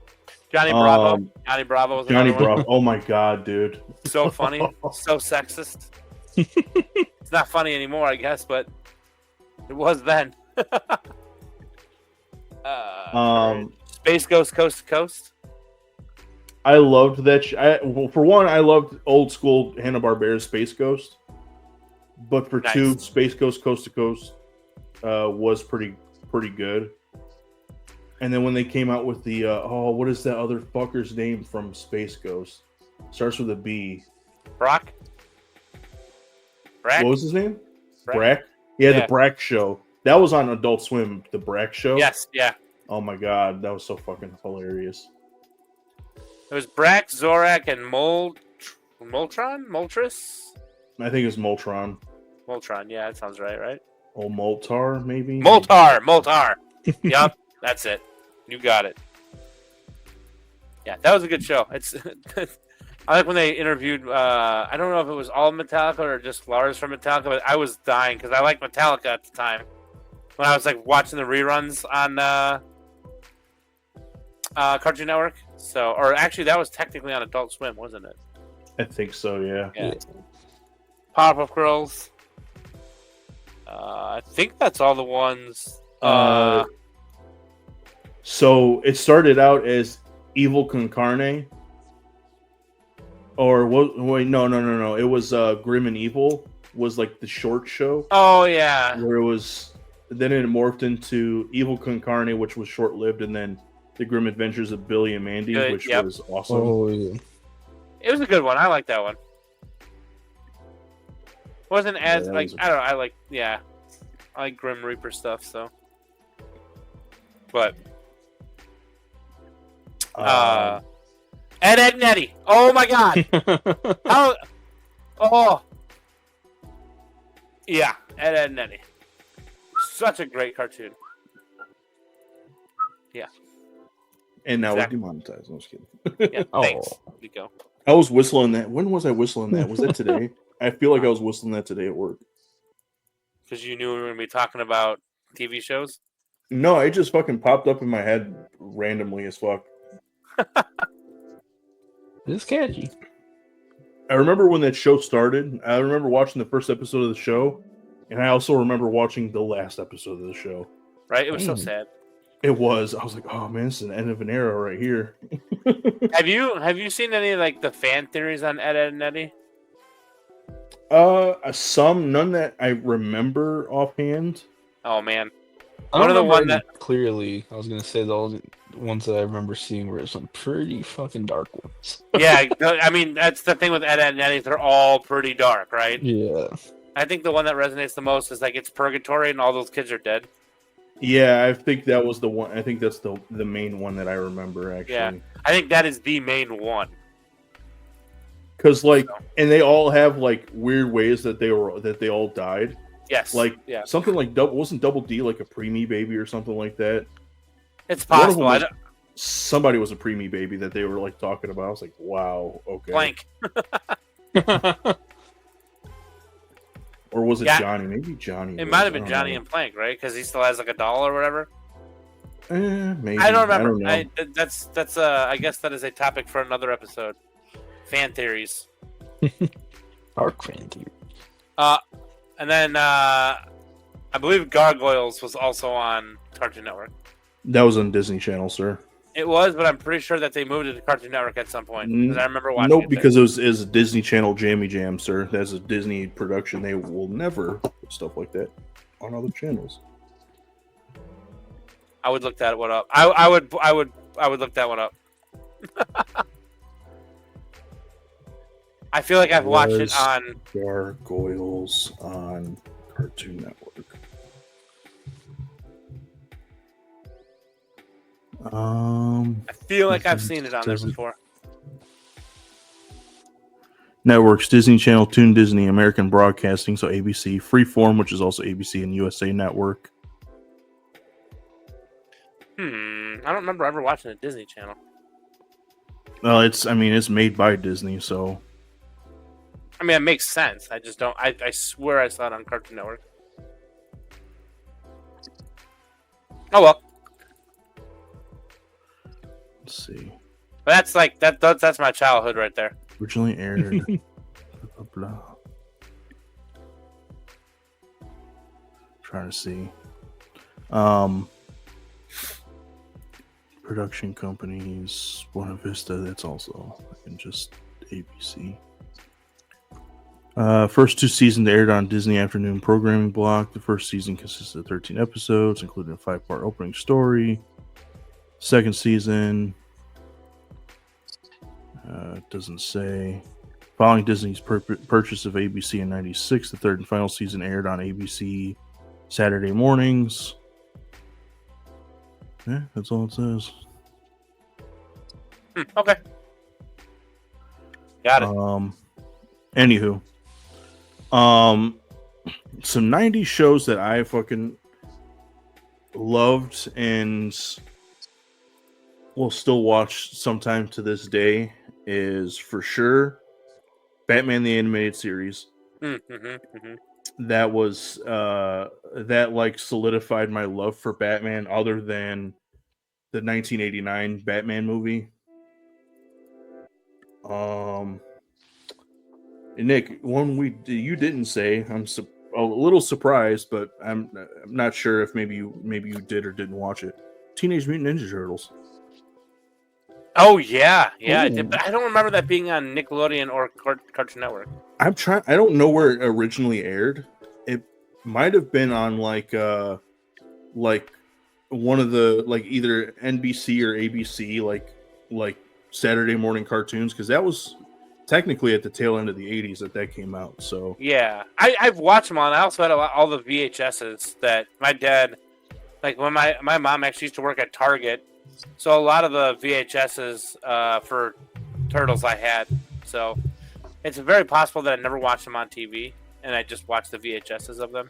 Johnny Bravo. Johnny Bravo was Johnny another one. Bravo. Oh my god, dude. So funny. So sexist. It's not funny anymore, I guess, but it was then. Space Ghost Coast to Coast. I loved that. For one, I loved old school Hanna-Barbera Space Ghost. But for Nice. two, Space Ghost Coast to Coast was pretty good. And then when they came out with the what is that other fucker's name from Space Ghost? Starts with a B. Brock. Brack? What was his name? Brack? Brack. Yeah, Yeah. the Brack Show. That was on Adult Swim. The Brack Show. Yes. Yeah. Oh my god, that was so fucking hilarious. It was Brack, Zorak, and Moltron. Moltres. I think it was Moltron. Moltron. Yeah, that sounds right. Oh, Moltar, maybe. Moltar. Yup, that's it. You got it. Yeah, that was a good show. It's I like when they interviewed. I don't know if it was all Metallica or just Lars from Metallica, but I was dying because I liked Metallica at the time when I was like watching the reruns on Cartoon Network. So, or actually, that was technically on Adult Swim, wasn't it? I think so. Yeah. Yeah. Powerpuff Girls. I think that's all the ones. So it started out as Evil Con Carne. Or wait, no. It was Grim and Evil was like the short show Oh yeah. where it was. Then it morphed into Evil Con Carne, which was short lived, and then The Grim Adventures of Billy and Mandy, Good, which yep. was awesome. Oh, yeah. It was a good one. I like that one. Wasn't as that like was I don't know. I like Grim Reaper stuff. So, but Ed, and Eddie. Oh my God. How? Oh. Yeah, Ed, and Eddie. Such a great cartoon. Yeah. And now Exactly. we're demonetized. I'm just kidding. Yeah. Oh. Thanks. Nico. I was whistling that. When was I whistling that? Was that today? I feel like I was whistling that today at work. Because you knew we were going to be talking about TV shows. No, it just fucking popped up in my head randomly as fuck. It's catchy. I remember when that show started. I remember watching the first episode of the show, and I also remember watching the last episode of the show. Right? It was so Mm. sad. It was. I was like, oh man, this is the end of an era right here. Have you seen any like the fan theories on Ed, and Eddie? Some, none that I remember offhand. Oh man. I One don't of the remember one any that- clearly. I was gonna say the only ones that I remember seeing were some pretty fucking dark ones. Yeah, I mean that's the thing with Ed, and Eddie. They're all pretty dark, right? Yeah. I think the one that resonates the most is like it's purgatory and all those kids are dead. Yeah, I think that was the one. I think that's the main one that I remember actually. Yeah. I think that is the main one. Because like, and they all have like weird ways that they all died. Yes. Like yeah, something like wasn't Double D like a preemie baby or something like that? it's One of possible. them I was- don't, somebody was a preemie baby that they were like talking about. I was like, wow, okay. Blank. Or was it Yeah. Johnny? Maybe Johnny. It was. might have I been don't Johnny know. and Plank, right? Because he still has like a doll or whatever. Maybe. I don't remember. know. That's I guess that is a topic for another episode. Fan theories. Dark fan theory. And then I believe Gargoyles was also on Cartoon Network. That was on Disney Channel, sir. It was, but I'm pretty sure that they moved it to Cartoon Network at some point. Because I remember watching Nope, it because it was a Disney Channel Jammy Jam, sir. That's a Disney production. They will never put stuff like that on other channels. I would look that one up. I would look that one up. I feel like I've watched it on. Gargoyles on Cartoon Network. I feel like I've seen it on there before. Networks: Disney Channel, Toon Disney, American Broadcasting, so ABC, Freeform, which is also ABC and USA Network. I don't remember ever watching a Disney Channel. It's made by Disney, so I mean, it makes sense. I just don't. I swear I saw it on Cartoon Network. Oh well. let's see. But that's like that's my childhood right there. Originally aired. blah, blah, blah. Trying to see. Production companies, Buena Vista, that's also just ABC. First 2 seasons aired on Disney Afternoon Programming Block. The first season consisted of 13 episodes, including a 5-part opening story. Second season, doesn't say. Following Disney's purchase of ABC in '96, the third and final season aired on ABC Saturday mornings. Yeah, that's all it says. Okay. Got it. Anywho, some '90s shows that I fucking loved and will still watch sometime to this day is for sure Batman the Animated Series. That was that like solidified my love for Batman other than the 1989 Batman movie. Nick, one you didn't say, I'm a little surprised, but I'm not sure if maybe you did or didn't watch it. Teenage Mutant Ninja Turtles. Oh yeah, I Ooh. did, but I don't remember that being on Nickelodeon or Cartoon Network. I don't know where it originally aired. It might have been on like one of the like either NBC or ABC like Saturday morning cartoons, because that was technically at the tail end of the 80s that came out. So Yeah, I've watched them on. I also had all the VHSs that my dad, like when my mom actually used to work at Target, so a lot of the VHSs for Turtles I had. So it's very possible that I never watched them on TV, and I just watched the VHSs of them.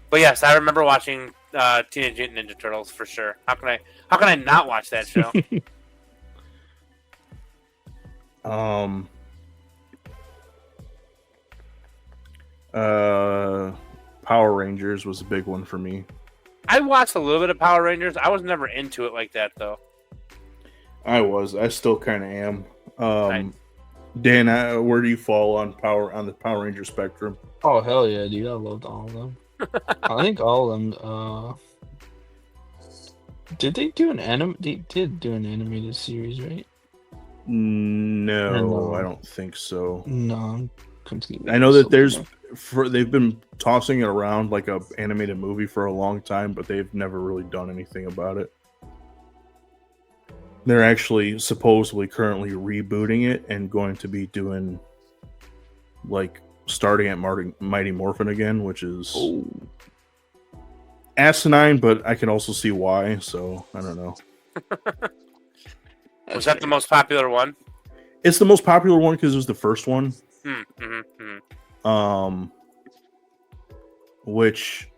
But yes, I remember watching Teenage Mutant Ninja Turtles for sure. How can I not watch that show? Power Rangers was a big one for me. I watched a little bit of Power Rangers. I was never into it like that though. I still kind of am. Right. Dan, where do you fall on the Power Ranger spectrum? Oh hell yeah, dude! I loved all of them. I think all of them. Did they do an They did do an animated series, right? No, I don't think so. No, I'm completely. I know that mistaken. they've been tossing it around like a animated movie for a long time, but they've never really done anything about it. They're actually supposedly currently rebooting it and going to be doing like starting at Mighty Morphin again, which is asinine, but I can also see why. So I don't know. Was that the most popular one? It's the most popular one because it was the first one. Which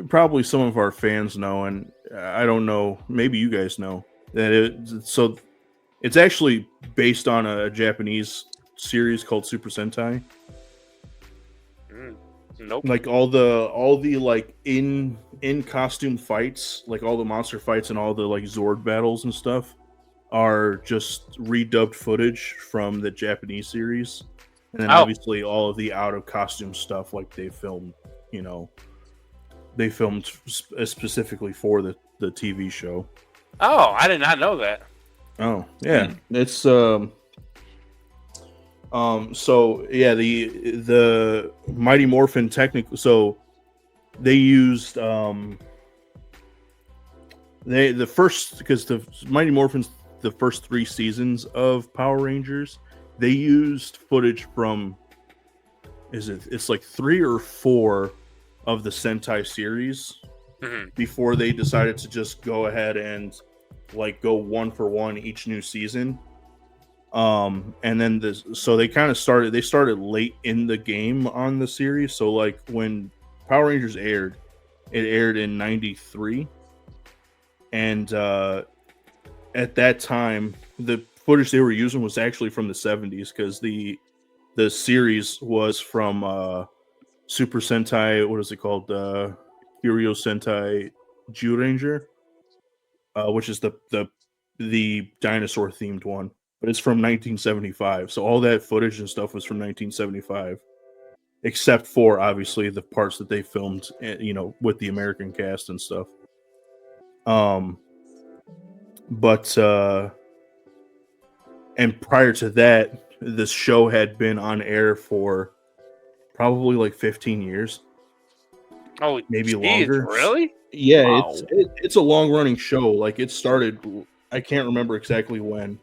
probably some of our fans know, and I don't know, maybe you guys know that it's actually based on a Japanese series called Super Sentai. Nope. Like all the like in costume fights, like all the monster fights and all the like Zord battles and stuff are just redubbed footage from the Japanese series. And then obviously all of the out of costume stuff, like they filmed specifically for the TV show. Oh, I did not know that. Oh, yeah. It's so yeah, the Mighty Morphin technically, so they used the first, because the Mighty Morphin's the first 3 seasons of Power Rangers, they used footage from it's like 3 or 4 of the Sentai series before they decided to just go ahead and like go 1 for 1 each new season. And then so they kind of started late in the game on the series. So like when Power Rangers aired, it aired in 93. And at that time, the footage they were using was actually from the 70s, because the series was from Super Sentai, what is it called? Hero Sentai Zyuranger, which is the dinosaur themed one. But it's from 1975. So all that footage and stuff was from 1975, except for obviously the parts that they filmed, with the American cast and stuff. And prior to that, this show had been on air for probably like 15 years. Oh, maybe geez, longer. Really? Yeah, Wow. it's a long running show. Like it started, I can't remember exactly when,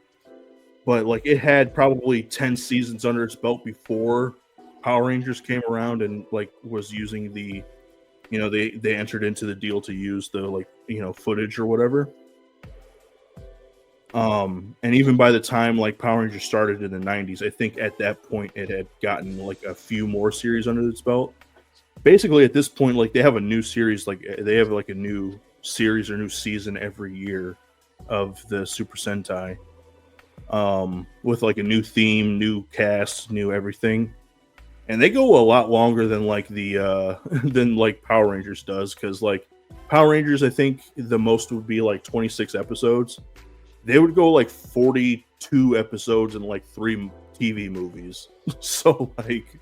but like it had probably 10 seasons under its belt before Power Rangers came around and like was using the, they entered into the deal to use the footage or whatever. And even by the time like Power Rangers started in the 90s, I think at that point it had gotten like a few more series under its belt. Basically at this point, like they have a new series, like they have like a new series or new season every year of the Super Sentai, with like a new theme, new cast, new everything. And they go a lot longer than like the than like Power Rangers does, because like Power Rangers, I think the most would be like 26 episodes. They would go like 42 episodes and like 3 TV movies. So like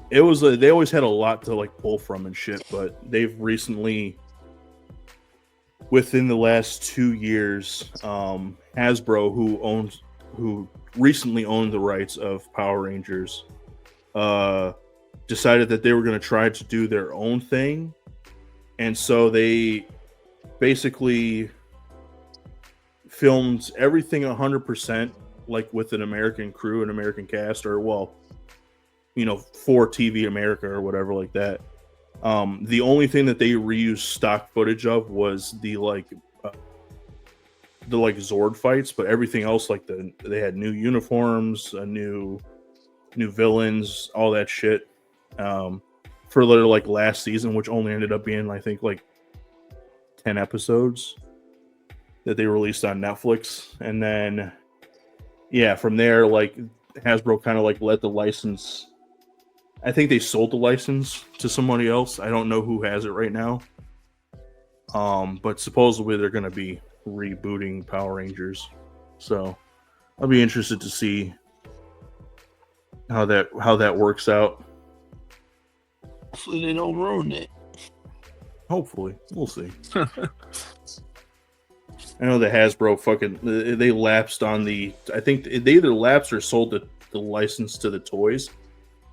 it was they always had a lot to like pull from and shit. But they've recently, within the last 2 years, Hasbro, who recently owned the rights of Power Rangers, decided that they were going to try to do their own thing. And so they basically filmed everything 100%, like with an American crew, an American cast, or for TV America or whatever like that. The only thing that they reused stock footage of was the Zord fights, but everything else, like they had new uniforms, new villains, all that shit, for their like last season, which only ended up being, I think, like 10 episodes that they released on Netflix. And then from there, like Hasbro kind of like let the license, I think they sold the license to somebody else. I don't know who has it right now. But supposedly they're going to be rebooting Power Rangers. So I'll be interested to see how that works out. Hopefully they don't ruin it. Hopefully. We'll see. I know the Hasbro they lapsed on I think they either lapsed or sold the license to the toys.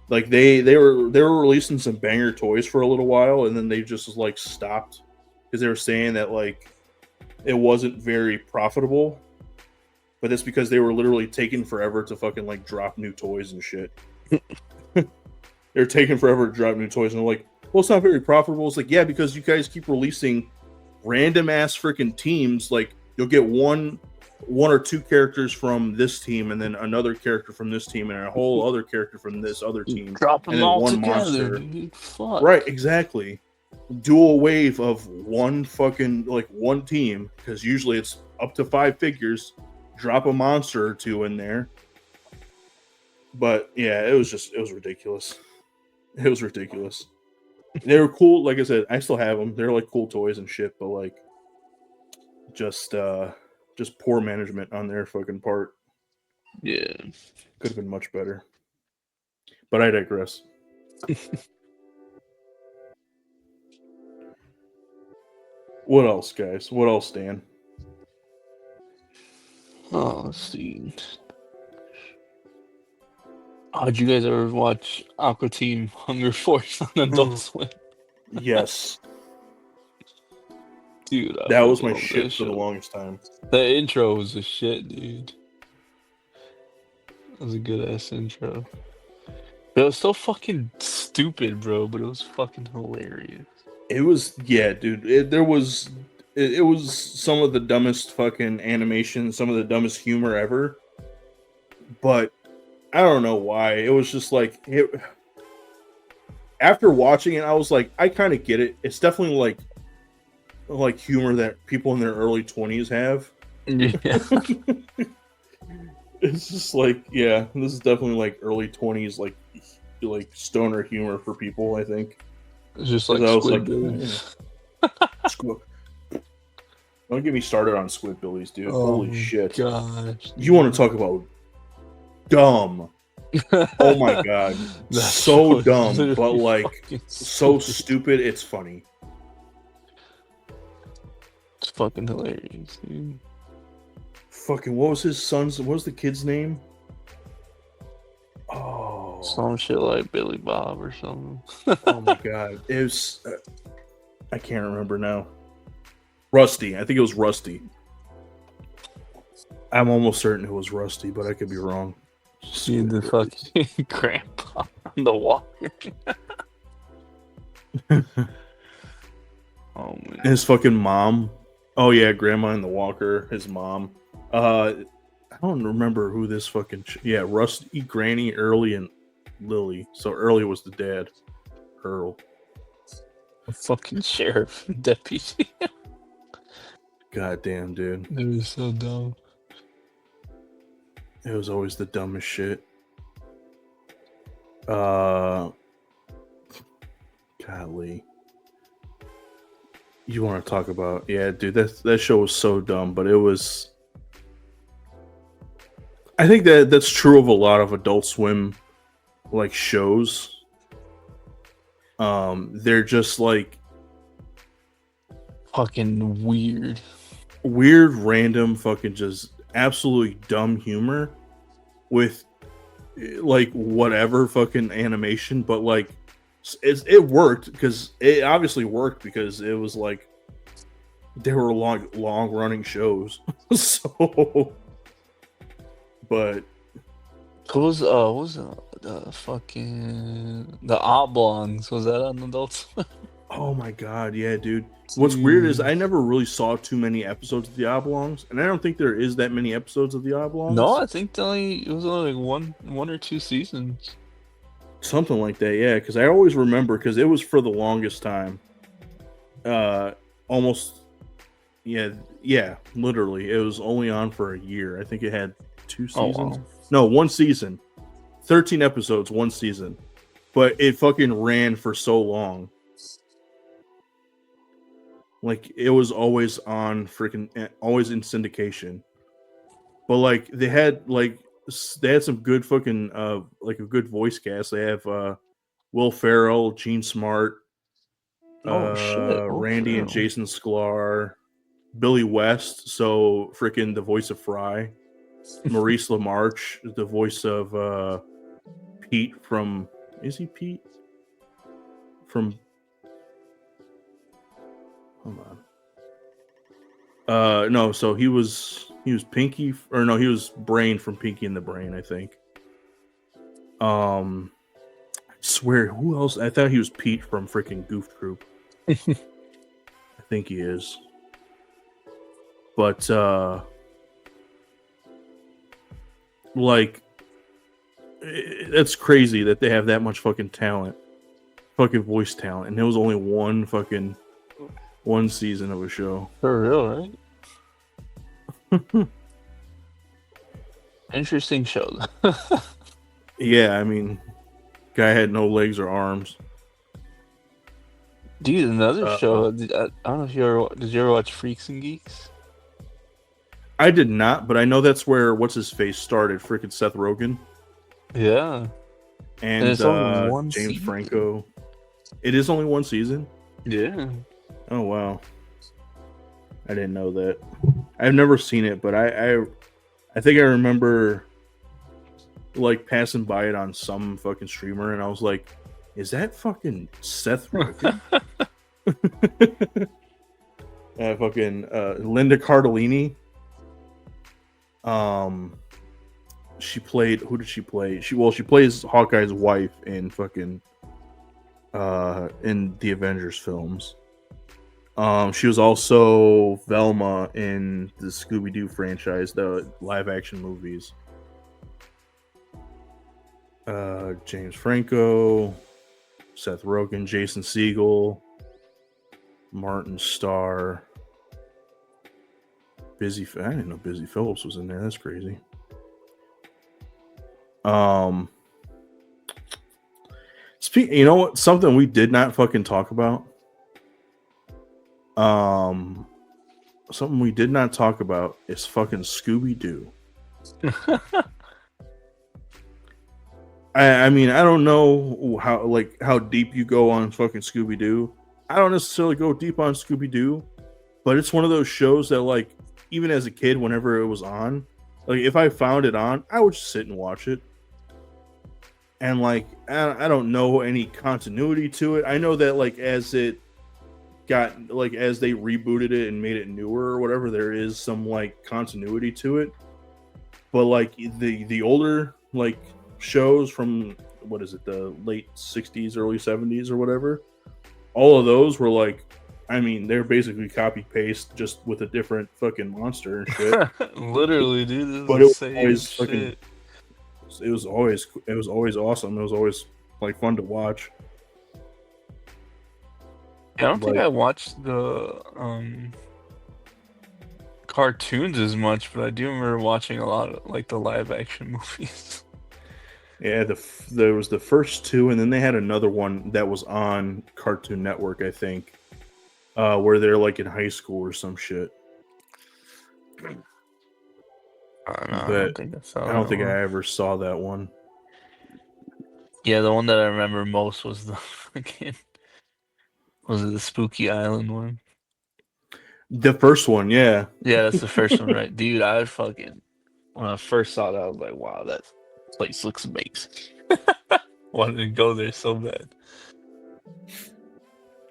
Like they were releasing some banger toys for a little while, and then they just like stopped because they were saying that like it wasn't very profitable. But that's because they were literally taking forever to fucking like drop new toys and shit. They're taking forever to drop new toys, and they're like, well, it's not very profitable. It's like, yeah, because you guys keep releasing random ass freaking teams. Like you'll get one or 2 characters from this team, and then another character from this team, and a whole other character from this other team. Drop them and then all one together. monster. Dude. Fuck. Right, exactly. do a wave of one team, because usually it's up to 5 figures, drop a monster or two in there. But yeah, it was ridiculous. It was ridiculous. They were cool. Like I said, I still have them. They're like cool toys and shit, but like just poor management on their fucking part. Yeah. Could have been much better. But I digress. What else, guys? What else, Dan? Oh, let's see. Oh, did you guys ever watch Aqua Team Hunger Force on Adult Swim? Yes. Dude, that was my love shit that for the show. longest time. The intro was a shit, dude. That was a good ass intro. It was so fucking stupid, bro, but it was fucking hilarious. It was, yeah, dude. It was some of the dumbest fucking animation, some of the dumbest humor ever. But I don't know why. It was just like it. After watching it, I was like, I kind of get it. It's definitely like humor that people in their early 20s have. Yeah. It's just like, yeah, this is definitely like early 20s, like stoner humor for people, I think. It's just like I was like, Squidbillies. Squid. Don't get me started on Squidbillies, dude. Oh Holy my shit. gosh. You want to talk about dumb. Oh my god. That So show is dumb, literally but like fucking so stupid. stupid, it's funny. It's fucking hilarious, dude. Fucking, what was the kid's name? Oh. Some shit like Billy Bob or something. Oh my god. It was I can't remember now. Rusty. I think it was Rusty. I'm almost certain it was Rusty, but I could be wrong. See the fucking grandpa on the walker. Oh man. His fucking mom. Oh yeah, grandma in the walker. His mom. I don't remember who this fucking. Yeah, Rusty, Granny, Early, and Lily. So Early was the dad. Earl. A fucking sheriff deputy. God damn, dude. It was so dumb. It was always the dumbest shit. Golly. You want to talk about? Yeah, dude, that show was so dumb, but it was. I think that's true of a lot of Adult Swim like shows. They're just like Fucking weird. weird, random, fucking just absolutely dumb humor with like whatever fucking animation, but like it worked because it obviously worked because it was like they were long running shows. So, but What was the fucking the Oblongs? Was that on Adult Swim? oh my god, yeah, dude. What's weird is I never really saw too many episodes of the Oblongs, and I don't think there is that many episodes of the Oblongs. No, I think it was only like one or two seasons. Something like that, yeah. Because I always remember because it was for the longest time. Almost, yeah. Literally, it was only on for a year. I think it had 2 seasons. Oh, wow. No, 1 season. 13 episodes, 1 season. But it fucking ran for so long. Like it was always on always in syndication. But like they had some good fucking like a good voice cast. They have Will Ferrell, Gene Smart, Will Randy and Ferrell. Jason Sklar, Billy West, so freaking the voice of Fry, Maurice LaMarche, the voice of Pete from. Is he Pete? From. Hold on. No, so he was Pinky, or no, he was Brain from Pinky and the Brain, I think. I swear, who else? I thought he was Pete from freaking Goof Troop. I think he is. But like, it's crazy that they have that much fucking talent. fucking voice talent, and there was only one season of a show. For real, right? Interesting show. Yeah, I mean, guy had no legs or arms. Dude, another show. I don't know if did you ever watch Freaks and Geeks? I did not, but I know that's where what's his face started. Freaking Seth Rogen. Yeah, And it's only one James season. Franco. It is only one season. Yeah. Oh wow, I didn't know that. I've never seen it, but I think I remember like passing by it on some fucking streamer, and I was like, "Is that fucking Seth Rogen?" Fucking Linda Cardellini. She played. Who did she play? She plays Hawkeye's wife in fucking in the Avengers films. She was also Velma in the Scooby-Doo franchise, the live-action movies. James Franco, Seth Rogen, Jason Segel, Martin Starr, I didn't know Busy Phillips was in there. That's crazy. You know what? Something we did not fucking talk about. Something we did not talk about is fucking Scooby-Doo. I mean, I don't know how deep you go on fucking Scooby-Doo. I don't necessarily go deep on Scooby-Doo, but it's one of those shows that, like, even as a kid, whenever it was on, like, if I found it on, I would just sit and watch it. And, like, I don't know any continuity to it. I know that, like, as they rebooted it and made it newer or whatever, there is some, like, continuity to it. But, like, the older, like, shows from, what is it, the late 60s, early 70s or whatever, all of those were, like, I mean, they're basically copy paste, just with a different fucking monster and shit. Literally, dude. But it was always fucking. It was always awesome. It was always like fun to watch. I don't think I watched the cartoons as much, but I do remember watching a lot of like the live action movies. Yeah, there was the first two, and then they had another one that was on Cartoon Network, I think, where they're like in high school or some shit. I don't think I saw. I don't think I ever saw that one. Yeah, the one that I remember most was the fucking. Was it the Spooky Island one? The first one, yeah. Yeah, that's the first one, right? Dude, when I first saw that, I was like, wow, that place looks amazing. Wanted to go there so bad.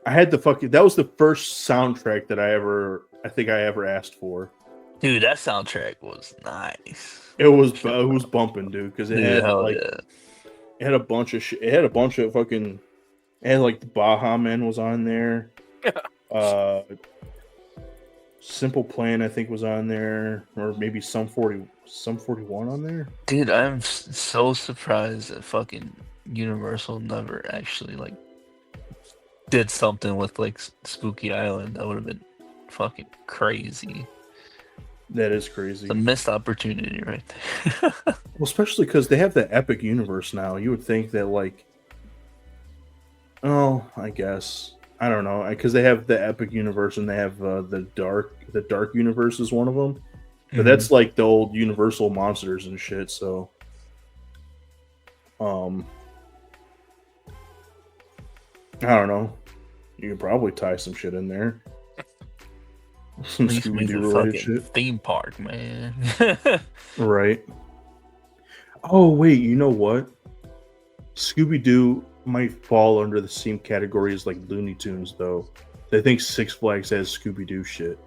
That was the first soundtrack that I think I ever asked for. Dude, that soundtrack was nice. It was bumping, dude, because it had it had a bunch of shit. It had a bunch of fucking. It had like the Baha Men was on there. Simple Plan, I think, was on there, or maybe some 41 on there. Dude, I'm so surprised that fucking Universal never actually like did something with like Spooky Island. That would have been fucking crazy. That is crazy. It's a missed opportunity right there. Well, especially because they have the Epic Universe now. You would think that, like, oh, I guess I don't know, because they have the Epic Universe and they have the Dark Universe is one of them, but that's like the old Universal monsters and shit. So, I don't know. You can probably tie some shit in there. Some Scooby-Doo related shit. Theme park, man. Right. Oh wait, you know what? Scooby-Doo might fall under the same category as like Looney Tunes, though. I think Six Flags has Scooby-Doo shit.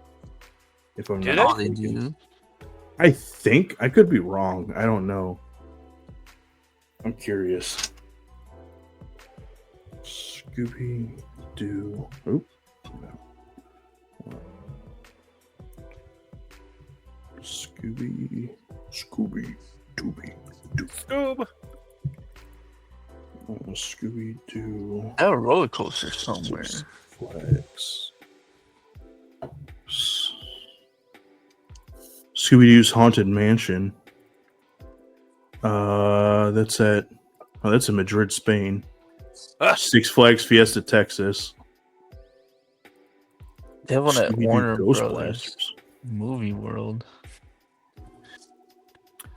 If I'm not mistaken. I think I could be wrong. I don't know. I'm curious. Scooby-Doo. Oop. No. Scooby-Dooby. Scoob. Scooby Doo. I have a roller coaster somewhere. Six Flags. Scooby Doo's Haunted Mansion. That's at. Oh, that's in Madrid, Spain. Six Flags Fiesta, Texas. They have one at Scooby-Doo Warner Ghost Brothers Blasters. Movie World.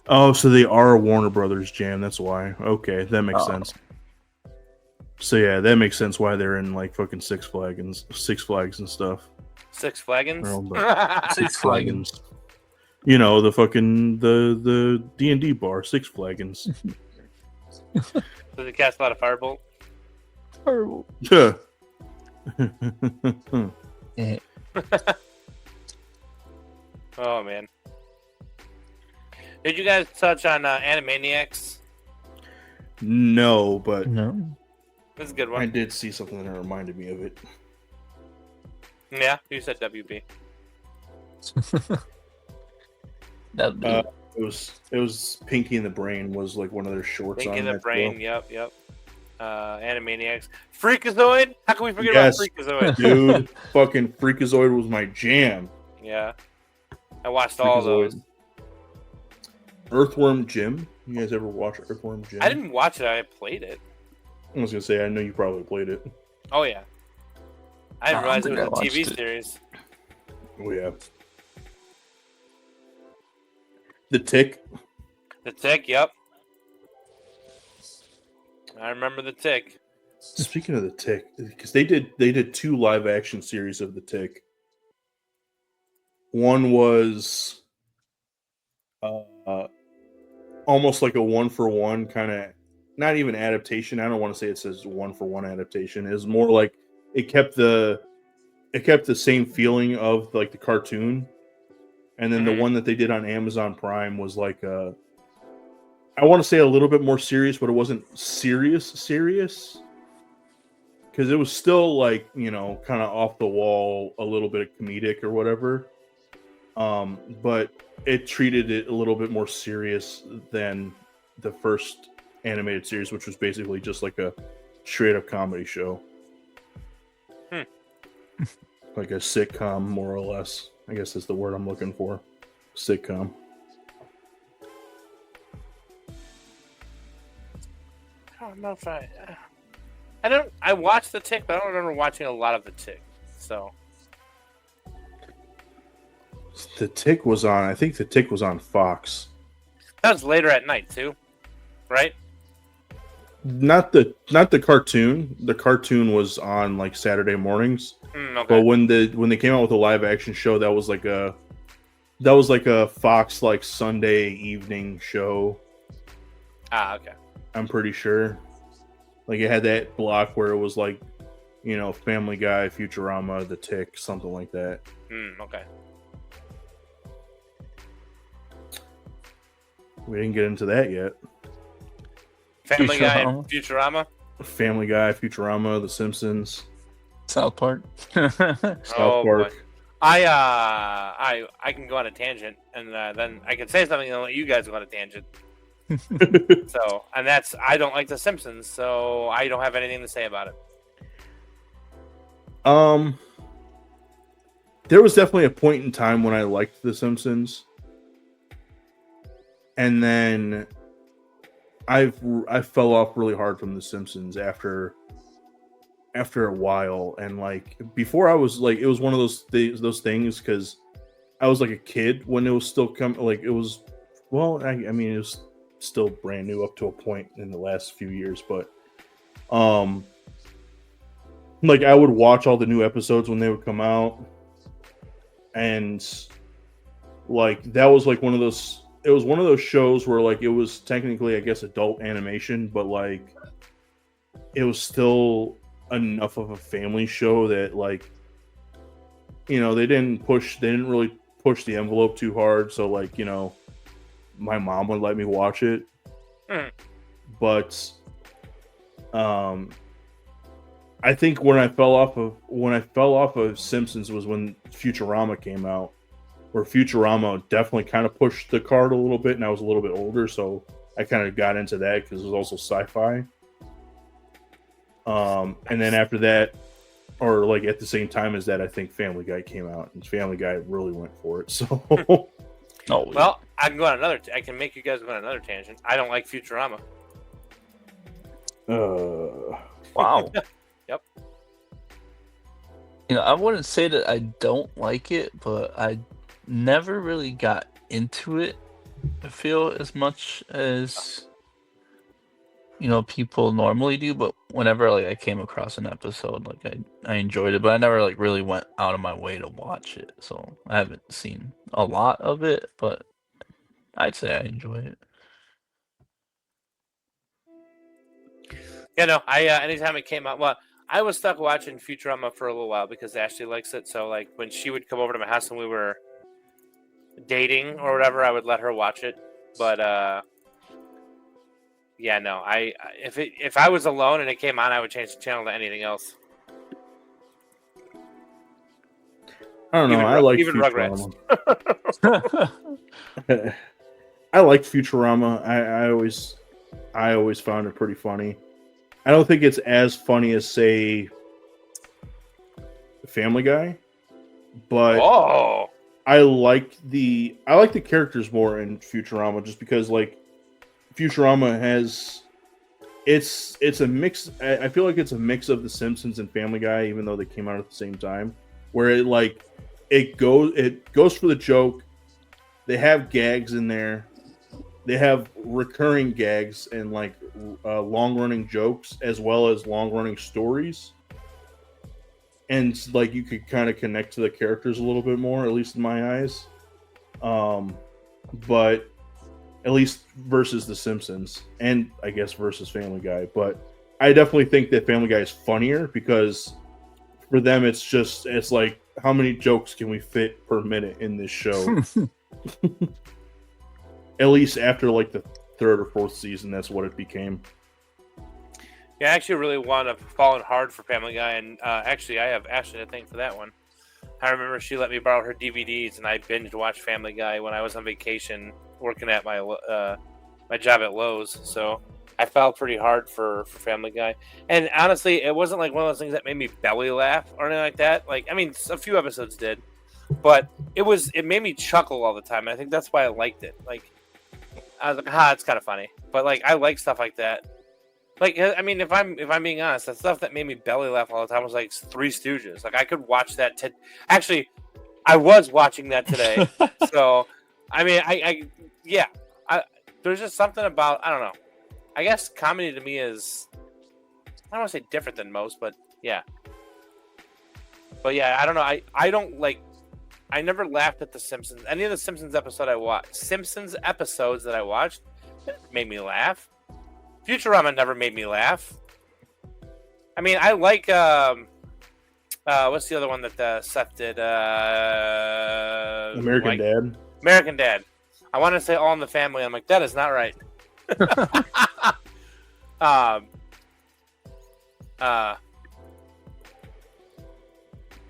Oh, so they are a Warner Brothers jam. That's why. Okay, that makes Oh. sense. So yeah, that makes sense why they're in like fucking Six Flags and stuff. Six Flagons. Or, like, Six Flags. You know, the fucking the D&D bar, Six Flags. Does it cast a lot of firebolt? Horrible. Yeah. Eh, Oh man. Did you guys touch on Animaniacs? No, but no. This is a good I one. did see something that reminded me of it. Yeah, you said WB. That'd be It was Pinky and the Brain was like one of their shorts. Think on in the that brain. show. Yep. Animaniacs. Freakazoid. How can we forget Yes. about Freakazoid? Dude, fucking Freakazoid was my jam. Yeah. I watched all those. Freakazoid. Earthworm Jim. You guys ever watch Earthworm Jim? I didn't watch it. I played it. I was gonna say I know you probably played it. Oh yeah. I didn't I realize it don't was a think I TV watched it. series. Oh yeah. The Tick. The Tick. Yep. I remember the Tick. Speaking of the Tick, because they did 2 live action series of the Tick. One was almost like a 1-for-1 kind of, not even adaptation. I don't want to say it says 1-for-1 adaptation. It was more like it kept the same feeling of like the cartoon, and then the one that they did on Amazon Prime was like I want to say a little bit more serious, but it wasn't serious because it was still like, you know, kind of off the wall, a little bit of comedic or whatever. But it treated it a little bit more serious than the first animated series, which was basically just like a straight up comedy show. Like a sitcom, more or less. I guess is the word I'm looking for. Sitcom. I don't know if I watched the Tick, but I don't remember watching a lot of the Tick. So The Tick was on, I think the Tick was on Fox. that was later at night too, right? Not the cartoon. The cartoon was on like Saturday mornings. Okay. But when they came out with a live action show, that was like a Fox like Sunday evening show. Okay. I'm pretty sure. Like it had that block where it was like, you know, Family Guy, Futurama, The Tick, something like that. Okay. We didn't get into that yet. Family Guy Futurama. and Futurama. Family Guy, Futurama, The Simpsons, South Park. South Oh, Park. boy. I can go on a tangent, and then I can say something and let you guys go on a tangent. So, and that's I don't like The Simpsons, so I don't have anything to say about it. There was definitely a point in time when I liked The Simpsons, and then I fell off really hard from The Simpsons after a while. And like before, I was like, it was one of those things because I was like a kid when it was still coming. Like it was, well, I mean, it was still brand new up to a point in the last few years, but like I would watch all the new episodes when they would come out, and like that was like one of those. It was one of those shows where like it was technically, I guess, adult animation, but like it was still enough of a family show that like, you know, they didn't really push the envelope too hard. So like, you know, my mom would let me watch it. But I think when I fell off of Simpsons was when Futurama came out, where Futurama definitely kind of pushed the card a little bit, and I was a little bit older, so I kind of got into that because it was also sci-fi. And then after that, or like at the same time as that, I think Family Guy came out, and Family Guy really went for it. So, Well, I can go on another. I can make you guys go on another tangent. I don't like Futurama. Wow. Yep. I wouldn't say that I don't like it, but I never really got into it. I feel as much as people normally do. But whenever I came across an episode, I enjoyed it, but I never really went out of my way to watch it. So I haven't seen a lot of it, but I'd say I enjoy it. Yeah, no. I anytime it came out, well, I was stuck watching Futurama for a little while because Ashley likes it. So when she would come over to my house and we were dating or whatever, I would let her watch it. But yeah, no. If I was alone and it came on, I would change the channel to anything else. I don't know. I like even Futurama. Rugrats. I liked Futurama. I always found it pretty funny. I don't think it's as funny as, say, Family Guy, but I like the characters more in Futurama, just because Futurama has it's a mix. I feel like it's a mix of The Simpsons and Family Guy, even though they came out at the same time, where it goes for the joke. They have gags in there. They have recurring gags and long-running jokes, as well as long-running stories, and you could kind of connect to the characters a little bit more, at least in my eyes. But at least versus The Simpsons, and I guess versus Family Guy. But I definitely think that Family Guy is funnier because for them it's like, how many jokes can we fit per minute in this show? At least after the third or fourth season, that's what it became. Yeah, I actually really wound up falling hard for Family Guy, and actually I have Ashley to thank for that one. I remember she let me borrow her DVDs, and I binged watched Family Guy when I was on vacation working at my my job at Lowe's. So I fell pretty hard for Family Guy, and honestly, it wasn't one of those things that made me belly laugh or anything like that. I mean, a few episodes did, but it made me chuckle all the time, and I think that's why I liked it. I was like, it's kind of funny. But I like stuff like that. I mean, if I'm being honest, the stuff that made me belly laugh all the time was Three Stooges. I could watch that. Actually, I was watching that today. So, I mean, there's just something about, I don't know. I guess comedy to me is, I don't want to say different than most, but yeah. But yeah, I don't know. I never laughed at The Simpsons. Any of the Simpsons episodes that I watched made me laugh. Futurama never made me laugh. I mean, I like what's the other one that Seth did? American Dad. American Dad. I want to say All in the Family. I'm like, that is not right.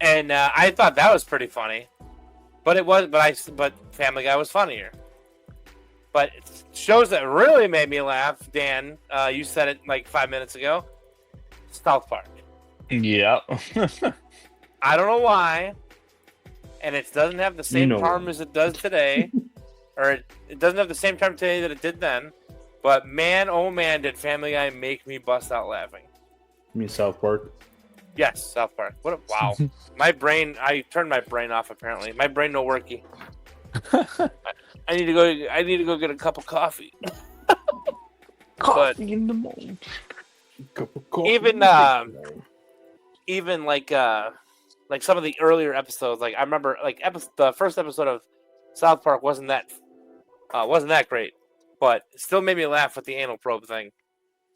And I thought that was pretty funny. But Family Guy was funnier. But shows that really made me laugh, Dan, you said it 5 minutes ago. South Park. Yeah. I don't know why. And it doesn't have the same charm as it does today. Or it doesn't have the same charm today that it did then. But man, oh man, did Family Guy make me bust out laughing. You mean South Park? Yes, South Park. Wow. I turned my brain off apparently. My brain no worky. I need to go get a cup of coffee. Coffee in the morning. Cup of coffee. Even some of the earlier episodes, I remember the first episode of South Park wasn't that great, but it still made me laugh with the anal probe thing.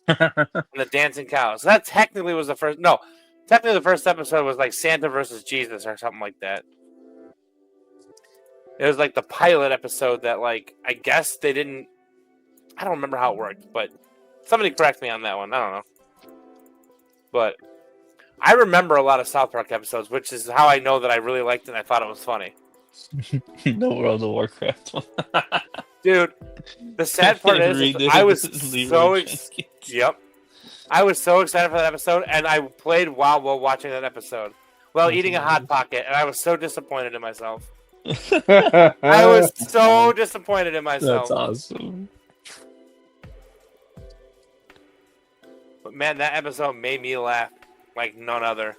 And the dancing cows. That technically was the first. No, technically the first episode was Santa versus Jesus or something like that. It was the pilot episode that I guess they didn't. I don't remember how it worked, but somebody correct me on that one. I don't know. But I remember a lot of South Park episodes, which is how I know that I really liked it and I thought it was funny. The World of Warcraft one. Dude, the sad part is I was so I was so excited for that episode, and I played WoW while watching that episode, while eating a Hot Pocket, and I was so disappointed in myself. I was so disappointed in myself. That's awesome. But man, that episode made me laugh like none other.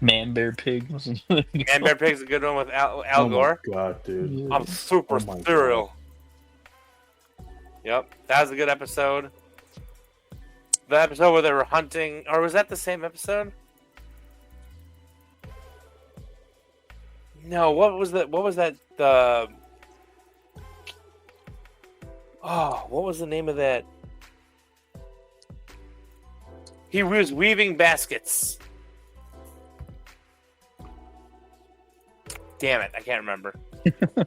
Man Bear Pig wasn't. Man Bear Pig's a good one with Al Oh my Gore. God, dude. I'm super Oh my cereal. Yep, that was a good episode. The episode where they were hunting, or was that the same episode? No, what was that? What was that? What was the name of that? He was weaving baskets. Damn it, I can't remember. I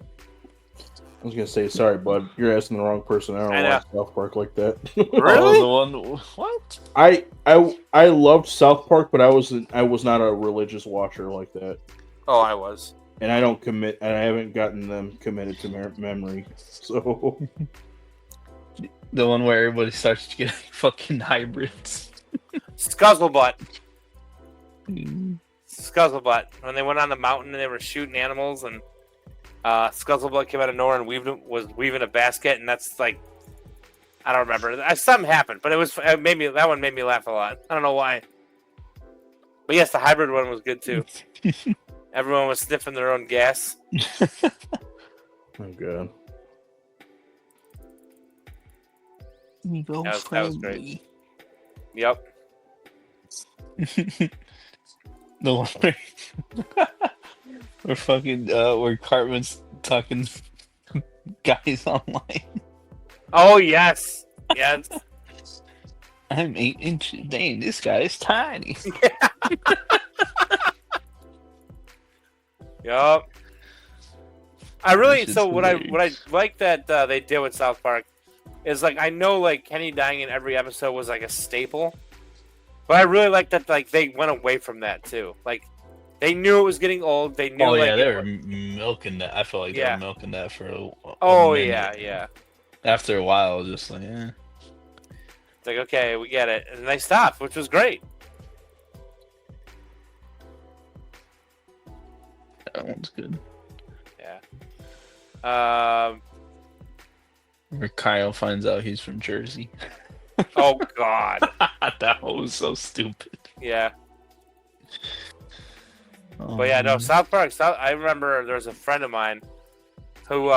was gonna say, sorry, bud. You're asking the wrong person. I don't I know. watch South Park like that. Really? Oh, the one. What? I loved South Park, but I was not a religious watcher like that, Oh, I was. and I don't commit. And I haven't gotten them committed to memory. So The one where everybody starts to get fucking hybrids. Scuzzlebutt. Mm. Scuzzlebutt. When they went on the mountain and they were shooting animals, and Scuzzlebutt came out of nowhere and was weaving a basket, and that's like, I don't remember. Something happened, but that one made me laugh a lot. I don't know why. But yes, the hybrid one was good too. Everyone was sniffing their own gas. oh god, That was great. Yep. The one where fucking where Cartman's talking guys online. Oh yes, yes. I'm 8 inches. Dang, this guy is tiny. Yup. I really That shit's so what I hilarious. like that they did with South Park is like I know like Kenny dying in every episode was like a staple, but I really like that like they went away from that too. Like they knew it was getting old. They knew. Oh like, yeah, they were milking that. I felt like they Yeah. were milking that for a Oh minute. yeah. After a while, just like, It's like okay, we get it, and they stopped, which was great. that one's good. Yeah. Where Kyle finds out he's from Jersey. Oh God. That one was so stupid. Yeah. Oh, But yeah, no, man. South Park. I remember there was a friend of mine who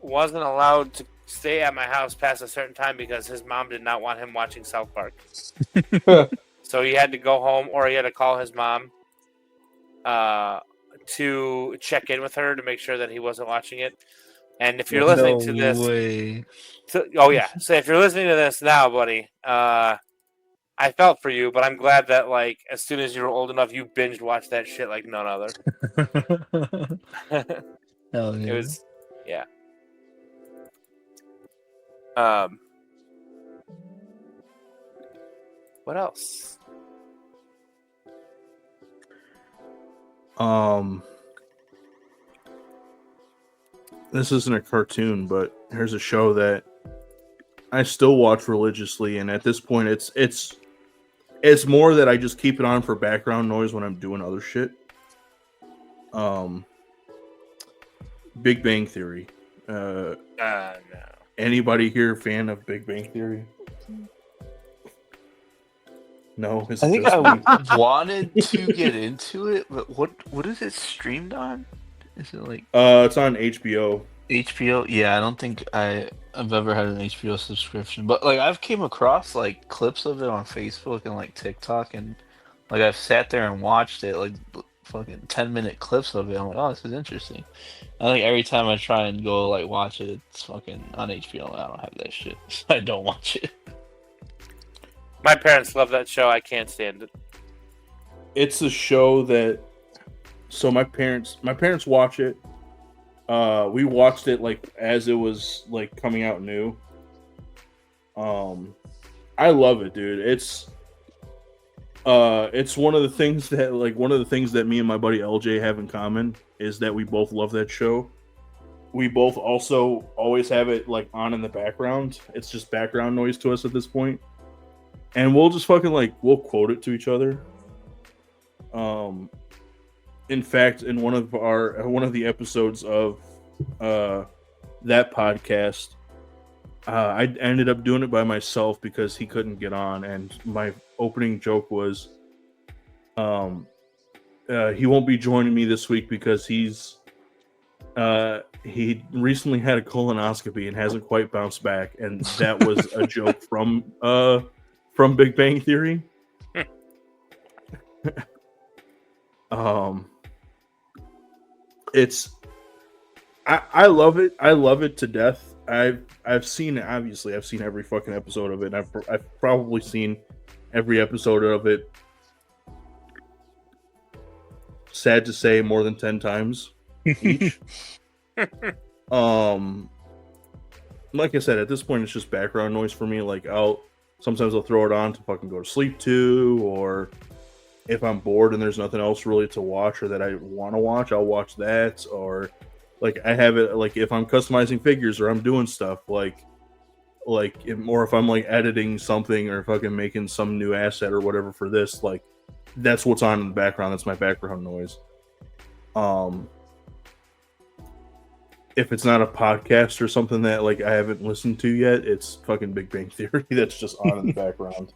wasn't allowed to stay at my house past a certain time because his mom did not want him watching South Park. So he had to go home, or he had to call his mom to check in with her to make sure that he wasn't watching it. And if you're listening to this, way. so if you're listening to this now, buddy, I felt for you, but I'm glad that like as soon as you were old enough, you binged watched that shit like none other. Hell yeah. It was, yeah. What else? This isn't a cartoon, but here's a show that I still watch religiously, and at this point, it's more that I just keep it on for background noise when I'm doing other shit. Big Bang Theory. No. Anybody here fan of Big Bang Theory? No, it's I think just me. I wanted to get into it, but what is it streamed on? Is it like It's on HBO. HBO? Yeah, I don't think I've ever had an HBO subscription, but like I've came across like clips of it on Facebook and like TikTok, and like I've sat there and watched it, like fucking 10-minute clips of it. I'm like, oh, this is interesting. I think every time I try and go like watch it, it's fucking on HBO. I don't have that shit, so I don't watch it. My parents love that show. I can't stand it. It's a show that so my parents watch it. We watched it like as it was like coming out new. I love it, dude. It's one of the things that me and my buddy LJ have in common is that we both love that show. we both also always have it like on in the background. It's just background noise to us at this point. And we'll just fucking like we'll quote it to each other. In fact, in one of the episodes of that podcast, I ended up doing it by myself because he couldn't get on, and my opening joke was, he won't be joining me this week because he recently had a colonoscopy and hasn't quite bounced back, and that was a joke from Big Bang Theory. It's I love it. I love it to death. I've seen every fucking episode of it. I've probably seen every episode of it. Sad to say, more than 10 times each. Like I said, at this point, it's just background noise for me. Like sometimes I'll throw it on to fucking go to sleep to, or if I'm bored and there's nothing else really to watch or that I want to watch, I'll watch that. Or like I have it like if I'm customizing figures or I'm doing stuff or if I'm like editing something or fucking making some new asset or whatever for this, like that's what's on in the background. That's my background noise. If it's not a podcast or something that like I haven't listened to yet, it's fucking Big Bang Theory that's just on in the background.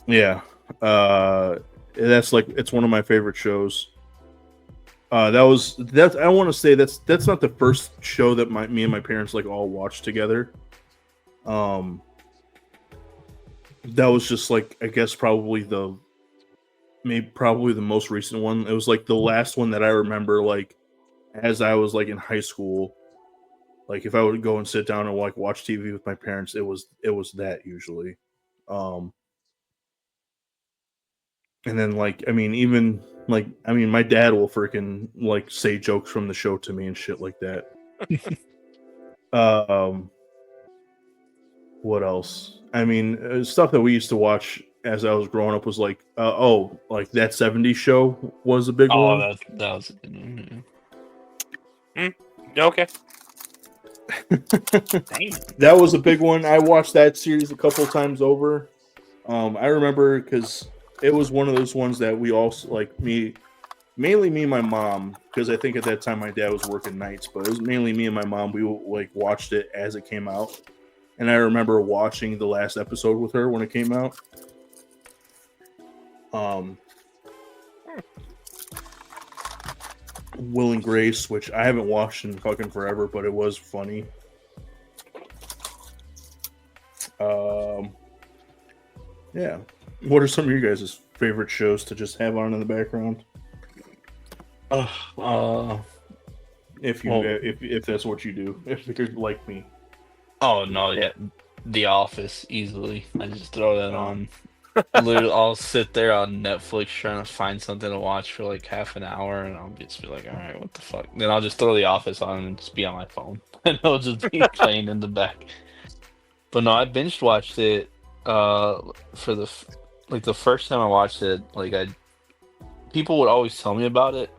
Yeah. That's like it's one of my favorite shows. I want to say that's not the first show that me and my parents like all watched together. That was just like I guess probably the most recent one. It was like the last one that I remember like as I was like in high school. Like if I would go and sit down and like watch TV with my parents, it was that usually. And then like my dad will freaking like say jokes from the show to me and shit like that. What else? I mean, stuff that we used to watch as I was growing up was like like that 70s show was a big one. Oh, that was a good one. Okay. That was a big one. I watched that series a couple times over. I remember because it was one of those ones that we also like mainly me and my mom, because I think at that time my dad was working nights, but it was mainly me and my mom. We like watched it as it came out, and I remember watching the last episode with her when it came out. Will and Grace, which I haven't watched in fucking forever, but it was funny. Yeah. What are some of your guys' favorite shows to just have on in the background? If that's what you do, if you're like me. Oh no, yeah, The Office easily. I just throw that on. Literally, I'll sit there on Netflix trying to find something to watch for like half an hour, and I'll just be like, "All right, what the fuck?" Then I'll just throw The Office on and just be on my phone, and it'll just be playing in the back. But no, I binge watched it. For the first time I watched it, like people would always tell me about it,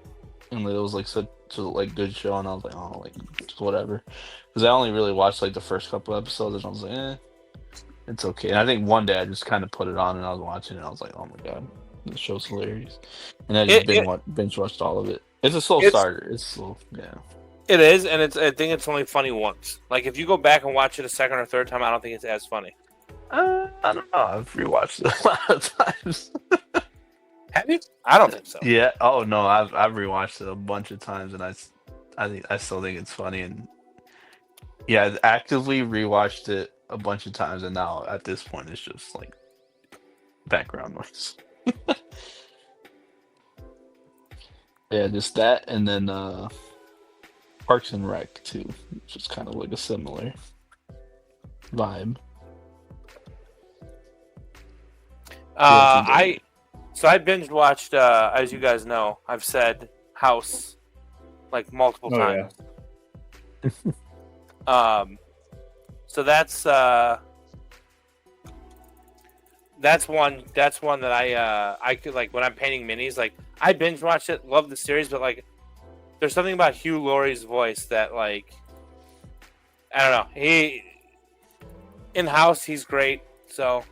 and it was like such a like good show, and I was like, oh, like just whatever, because I only really watched like the first couple episodes, and I was like, it's okay. And I think one day I just kind of put it on, and I was watching it, and I was like, oh my god, this show's hilarious, and I just binge watched all of it. It's a slow starter. It's slow, yeah. It is, and I think it's only funny once. Like if you go back and watch it a second or third time, I don't think it's as funny. I don't know. I've rewatched it a lot of times. Have you? I don't think so. Yeah. Oh no, I've rewatched it a bunch of times, and I still think it's funny. And yeah, I've actively rewatched it a bunch of times, and now at this point, it's just like background noise. Yeah, just that, and then Parks and Rec too, which is kind of like a similar vibe. I binge watched, as you guys know, I've said House like multiple times. Yeah. So that's that's one that I could like when I'm painting minis. Like I binge watched it, love the series, but like there's something about Hugh Laurie's voice that like I don't know. He in house he's great. But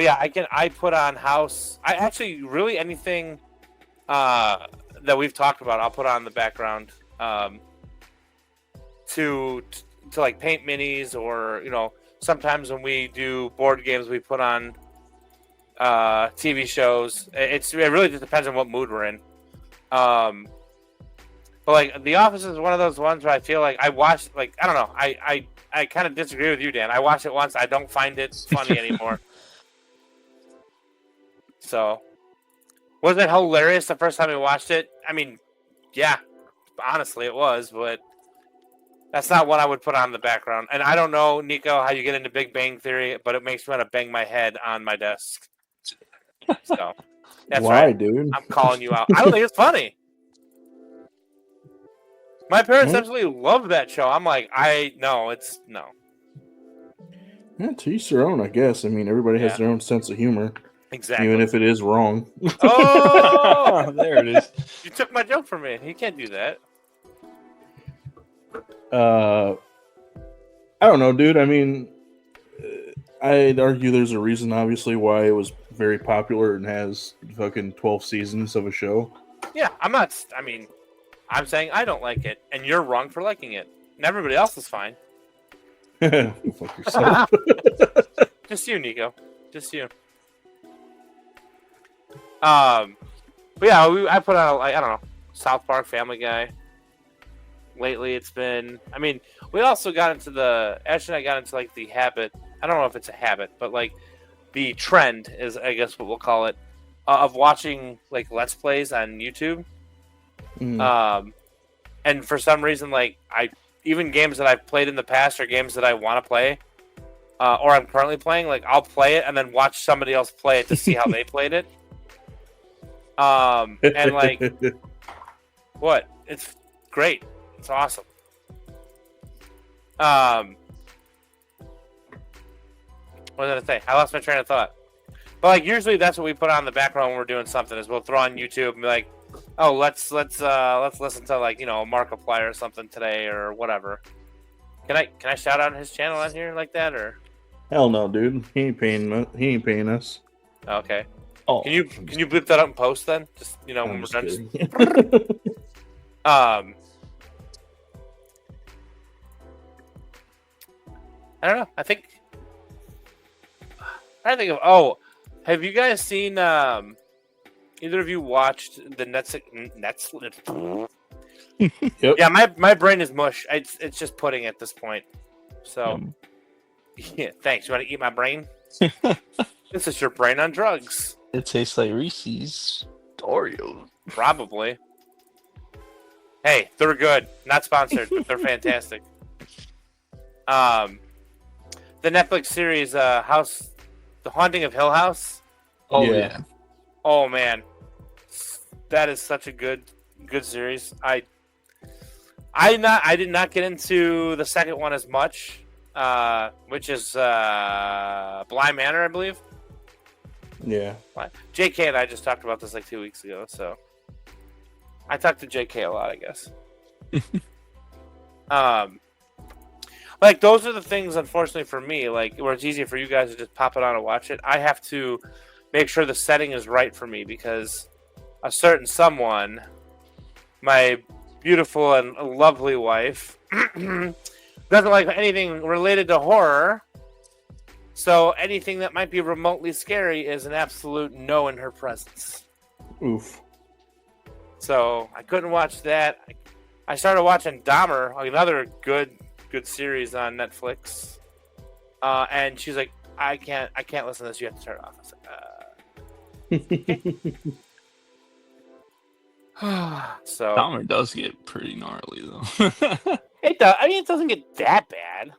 yeah, I put on house. I actually really anything that we've talked about, I'll put on the background to like paint minis, or sometimes when we do board games, we put on TV shows. It really just depends on what mood we're in. But like The Office is one of those ones where I feel like I watched, like I don't know, I kind of disagree with you, Dan. I watched it once, I don't find it funny anymore. So, was it hilarious the first time we watched it? I mean, yeah, honestly it was, but that's not what I would put on the background. And I don't know, Nico, how you get into Big Bang Theory, but it makes me want to bang my head on my desk. So, that's Why, right, dude? I'm calling you out. I don't think it's funny. My parents absolutely love that show. I'm like, no. Yeah, to each their own, I guess. I mean, everybody has their own sense of humor, Exactly. even if it is wrong. Oh, there it is. You took my joke from me. You can't do that. I don't know, dude. I mean, I'd argue there's a reason, obviously, why it was very popular and has fucking 12 seasons of a show. Yeah, I'm saying I don't like it, and you're wrong for liking it. And everybody else is fine. Fuck yourself. Just you, Nico. Just you. But yeah, I put on, I don't know, South Park, Family Guy. Lately, it's been. I mean, we also got into Ash and I got into like the habit. I don't know if it's a habit, but like the trend is, I guess, what we'll call it, of watching like Let's Plays on YouTube. And for some reason, like even games that I've played in the past or games that I want to play, or I'm currently playing, like I'll play it and then watch somebody else play it to see how they played it. And like, what? It's great. It's awesome. What was I gonna say? I lost my train of thought. But like usually that's what we put on the background when we're doing something, is we'll throw on YouTube and be like, oh, let's listen to like Markiplier or something today or whatever. Can I shout out his channel on here like that, or? Hell no, dude. He ain't paying us. Okay. Oh, can you bleep that up and post then? Just when we're done. I don't know. I think. Have you guys seen? Either of you watched the Netflix? Yep. Yeah, my brain is mush. It's just pudding at this point. So, yeah. Thanks. You want to eat my brain? This is your brain on drugs. It tastes like Reese's Oreos. Probably. Hey, they're good. Not sponsored, but they're fantastic. The Netflix series, The Haunting of Hill House. Oh yeah. Oh man, that is such a good series. I did not get into the second one as much, which is Bly Manor, I believe. Yeah. JK and I just talked about this like 2 weeks ago, so I talked to JK a lot, I guess. Like those are the things, unfortunately for me, like where it's easier for you guys to just pop it on and watch it. I have to make sure the setting is right for me, because a certain someone, my beautiful and lovely wife, doesn't like anything related to horror. So anything that might be remotely scary is an absolute no in her presence. Oof. So I couldn't watch that. I started watching Dahmer, another good series on Netflix. And she's like, I can't listen to this. You have to turn it off. I was like, So Dahmer does get pretty gnarly though. it does. I mean, it doesn't get that bad.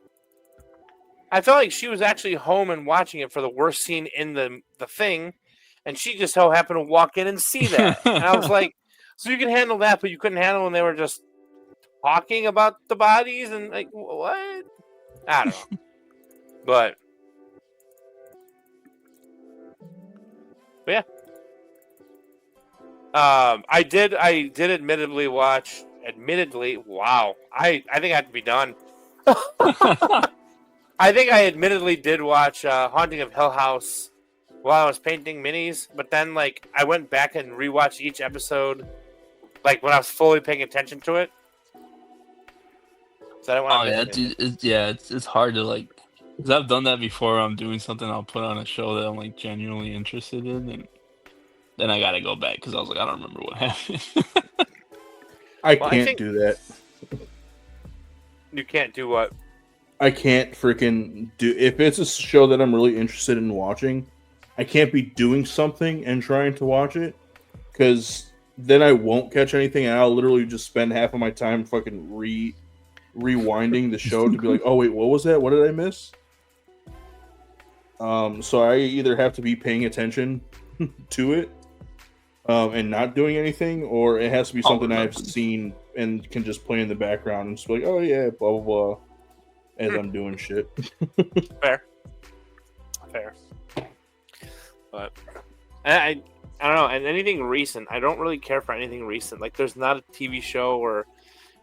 I felt like she was actually home and watching it for the worst scene in the thing, and she just so happened to walk in and see that. And I was like, so you can handle that, but you couldn't handle when they were just talking about the bodies and like what? I don't know. But yeah. I did admittedly watch. Admittedly, wow. I think I have to be done. I think I admittedly did watch Haunting of Hill House while I was painting minis, but then like I went back and rewatched each episode, like when I was fully paying attention to it. So I don't want Oh to yeah, miss dude. It's hard to like, because I've done that before. I'm doing something, I'll put on a show that I'm like genuinely interested in, and then I gotta go back because I was like, I don't remember what happened. I Well, I can't think- do that. You can't do what? I can't freaking do if it's a show that I'm really interested in watching. I can't be doing something and trying to watch it because then I won't catch anything, and I'll literally just spend half of my time fucking rewinding the show to be like, oh wait, what was that? What did I miss? So I either have to be paying attention to it and not doing anything, or it has to be something I've seen and can just play in the background and just be like, oh yeah, blah blah blah, as I'm doing shit. Fair. But I don't know. And anything recent, I don't really care for anything recent. Like, there's not a TV show or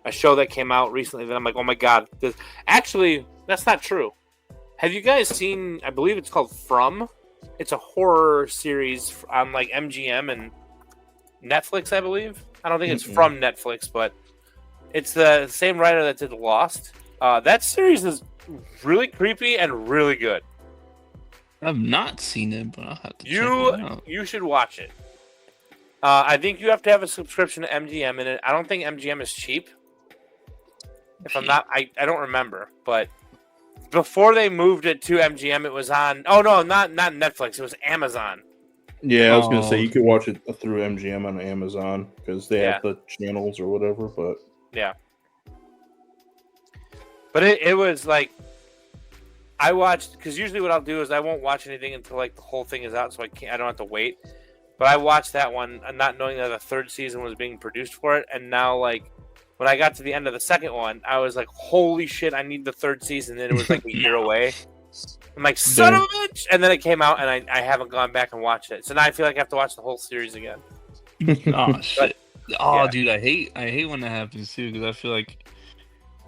a show that came out recently that I'm like, oh my god. Actually, that's not true. Have you guys seen? I believe it's called From. It's a horror series on like MGM and Netflix, I believe. I don't think it's from Netflix, but it's the same writer that did Lost. That series is really creepy and really good. I've not seen it, but I'll have to check it out. You should watch it. I think you have to have a subscription to MGM, and I don't think MGM is cheap. If I'm not, I don't remember, but before they moved it to MGM, it was on. Oh no, not Netflix. It was Amazon. Yeah, I was gonna say you could watch it through MGM on Amazon because they Yeah. have the channels or whatever. But Yeah. But it was like I watched, because usually what I'll do is I won't watch anything until like the whole thing is out, so I don't have to wait. But I watched that one, not knowing that a third season was being produced for it, and now like when I got to the end of the second one, I was like, "Holy shit! I need the third season." And it was like a year away. I'm like, "Son of a bitch!" And then it came out, and I haven't gone back and watched it. So now I feel like I have to watch the whole series again. Oh shit! Oh, yeah. dude, I hate when that happens too, because I feel like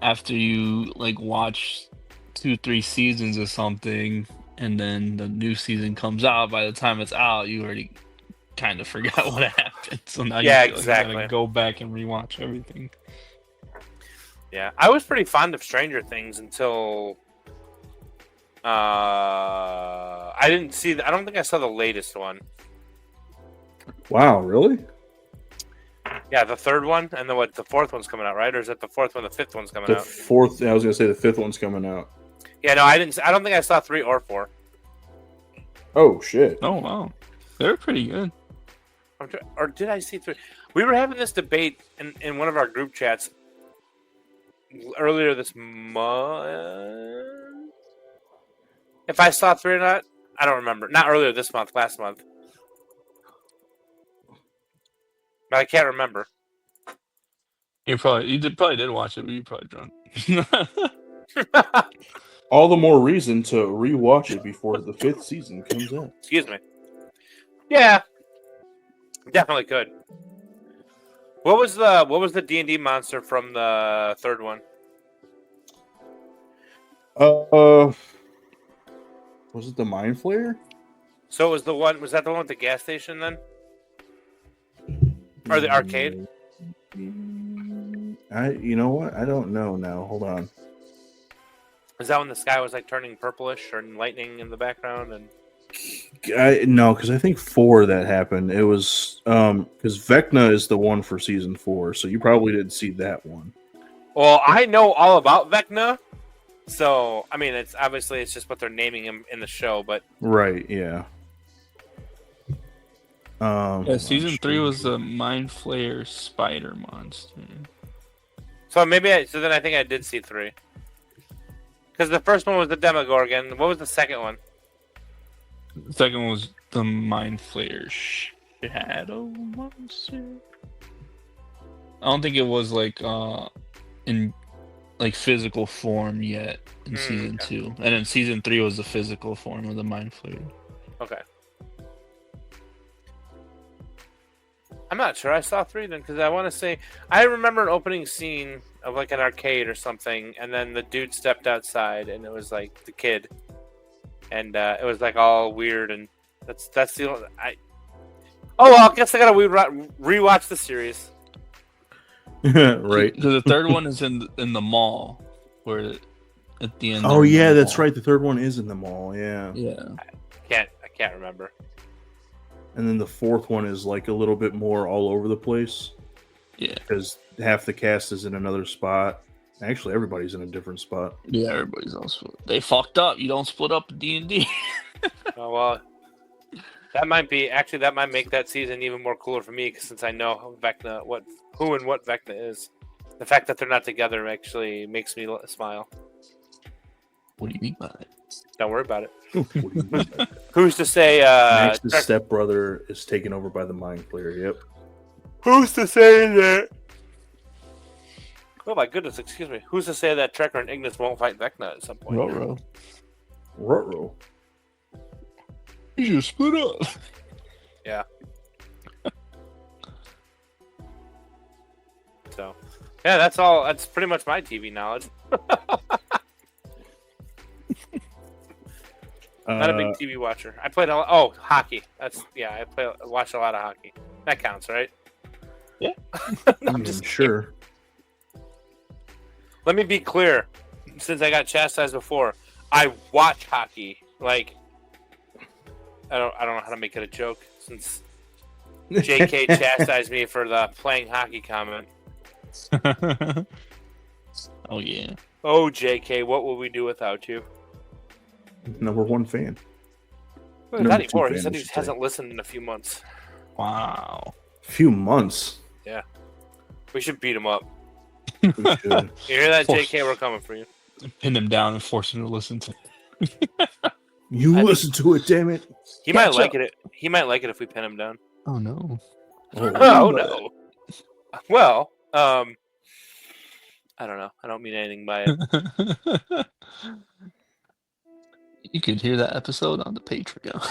after you like watch 2-3 seasons of something, and then the new season comes out, by the time it's out, you already kind of forgot what happened. So now Yeah, you feel like exactly. you gotta go back and rewatch everything. Yeah, I was pretty fond of Stranger Things until I didn't see. I don't think I saw the latest one. wow, really? Yeah, the third one, and then what? The fourth one's coming out, right? Or is it the fourth one? The fifth one's coming The out. fourth. I was gonna say the fifth one's coming out. Yeah, no, I didn't. I don't think I saw 3 or 4. Oh shit! Oh wow, they're pretty good. Or did I see 3? We were having this debate in one of our group chats earlier this month. If I saw 3 or not, I don't remember. Not earlier this month, last month. But I can't remember. You probably did watch it, but you're probably drunk. All the more reason to rewatch it before the 5th season comes out. Excuse me. Yeah, definitely could. What was the D&D monster from the third one? Was it the Mind Flayer? So it was the one. Was that the one with the gas station then, or the arcade? You know what? I don't know now. Hold on. Is that when the sky was like turning purplish or lightning in the background? And No, because I think 4 that happened. It was because Vecna is the one for season 4, so you probably didn't see that one. well, I know all about Vecna, so I mean, it's obviously it's just what they're naming him in the show, but Right? Yeah. Yeah, season 3 was the Mind Flayer spider monster. so so then I think I did see 3. Because the first one was the Demogorgon. What was the second one? The second one was the Mind Flayer shadow monster. I don't think it was like in like physical form yet in Mm, season okay. 2, and then season 3 was the physical form of the Mind Flayer. Okay. I'm not sure. I saw 3 then because I want to say I remember an opening scene of like an arcade or something, and then the dude stepped outside, and it was like the kid, and it was like all weird, and that's the only, I. Oh well, I guess I gotta rewatch the series. Right. Because the third one is in the mall, where at the end. Oh they're in yeah, the that's mall. right. The third one is in the mall. Yeah. Yeah. I can't remember. And then the fourth one is like a little bit more all over the place Yeah. because half the cast is in another spot. Actually, everybody's in a different spot. Yeah. Everybody's all split. They fucked up. You don't split up D&D. Oh well, that might make that season even more cooler for me, 'cause since I know Vecna, who and what Vecna is. The fact that they're not together actually makes me smile. What do you mean by that? Don't worry about it. What do you mean? Who's to say? Max's stepbrother is taken over by the Mind Flayer. Yep. Who's to say that? Oh my goodness! Excuse me. Who's to say that Trekker and Ignis won't fight Vecna at some point? Roro. Ruh-roh. You should split up. Yeah. So, yeah, that's all. That's pretty much my TV knowledge. Not a big TV watcher. I played hockey. I watched a lot of hockey. That counts, right? Yeah. I'm just sure. Let me be clear. Since I got chastised before, I watch hockey. Like, I don't know how to make it a joke. Since JK chastised me for the playing hockey comment. Oh yeah. Oh, JK, what will we do without you? Number one fan. Well, Number not two anymore. He fan, said I he should hasn't say. listened in a few months. Wow. Few months. We should beat him up. We should. You hear that, Force- JK? We're coming for you. Pin him down and force him to listen to. You I listen to it, damn it. He might Catch like up. it. He might like it if we pin him down. Oh no. Oh no. Well, I don't know. I don't mean anything by it. You could hear that episode on the Patreon.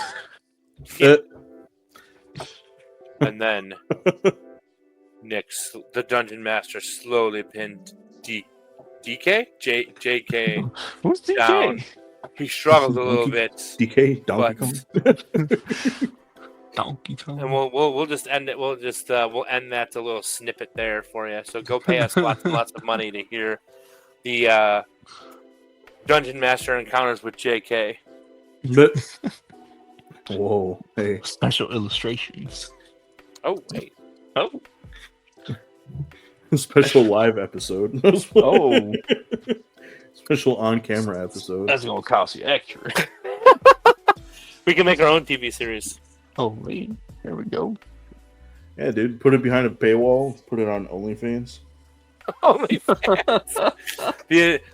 And then the dungeon master slowly pinned JK Who's down. He struggles a little bit, DK, Donkey but Kong. Donkey Kong. and we'll just end it. We'll end that a little snippet there for you. So go pay us lots and lots of money to hear the dungeon master encounters with JK. But, whoa, hey. Special illustrations. Oh wait. Oh. Special live episode. Oh. Special on-camera episode. That's gonna cost you extra. We can make our own TV series. Oh wait. Here we go. Yeah, dude. Put it behind a paywall. Put it on OnlyFans. OnlyFans.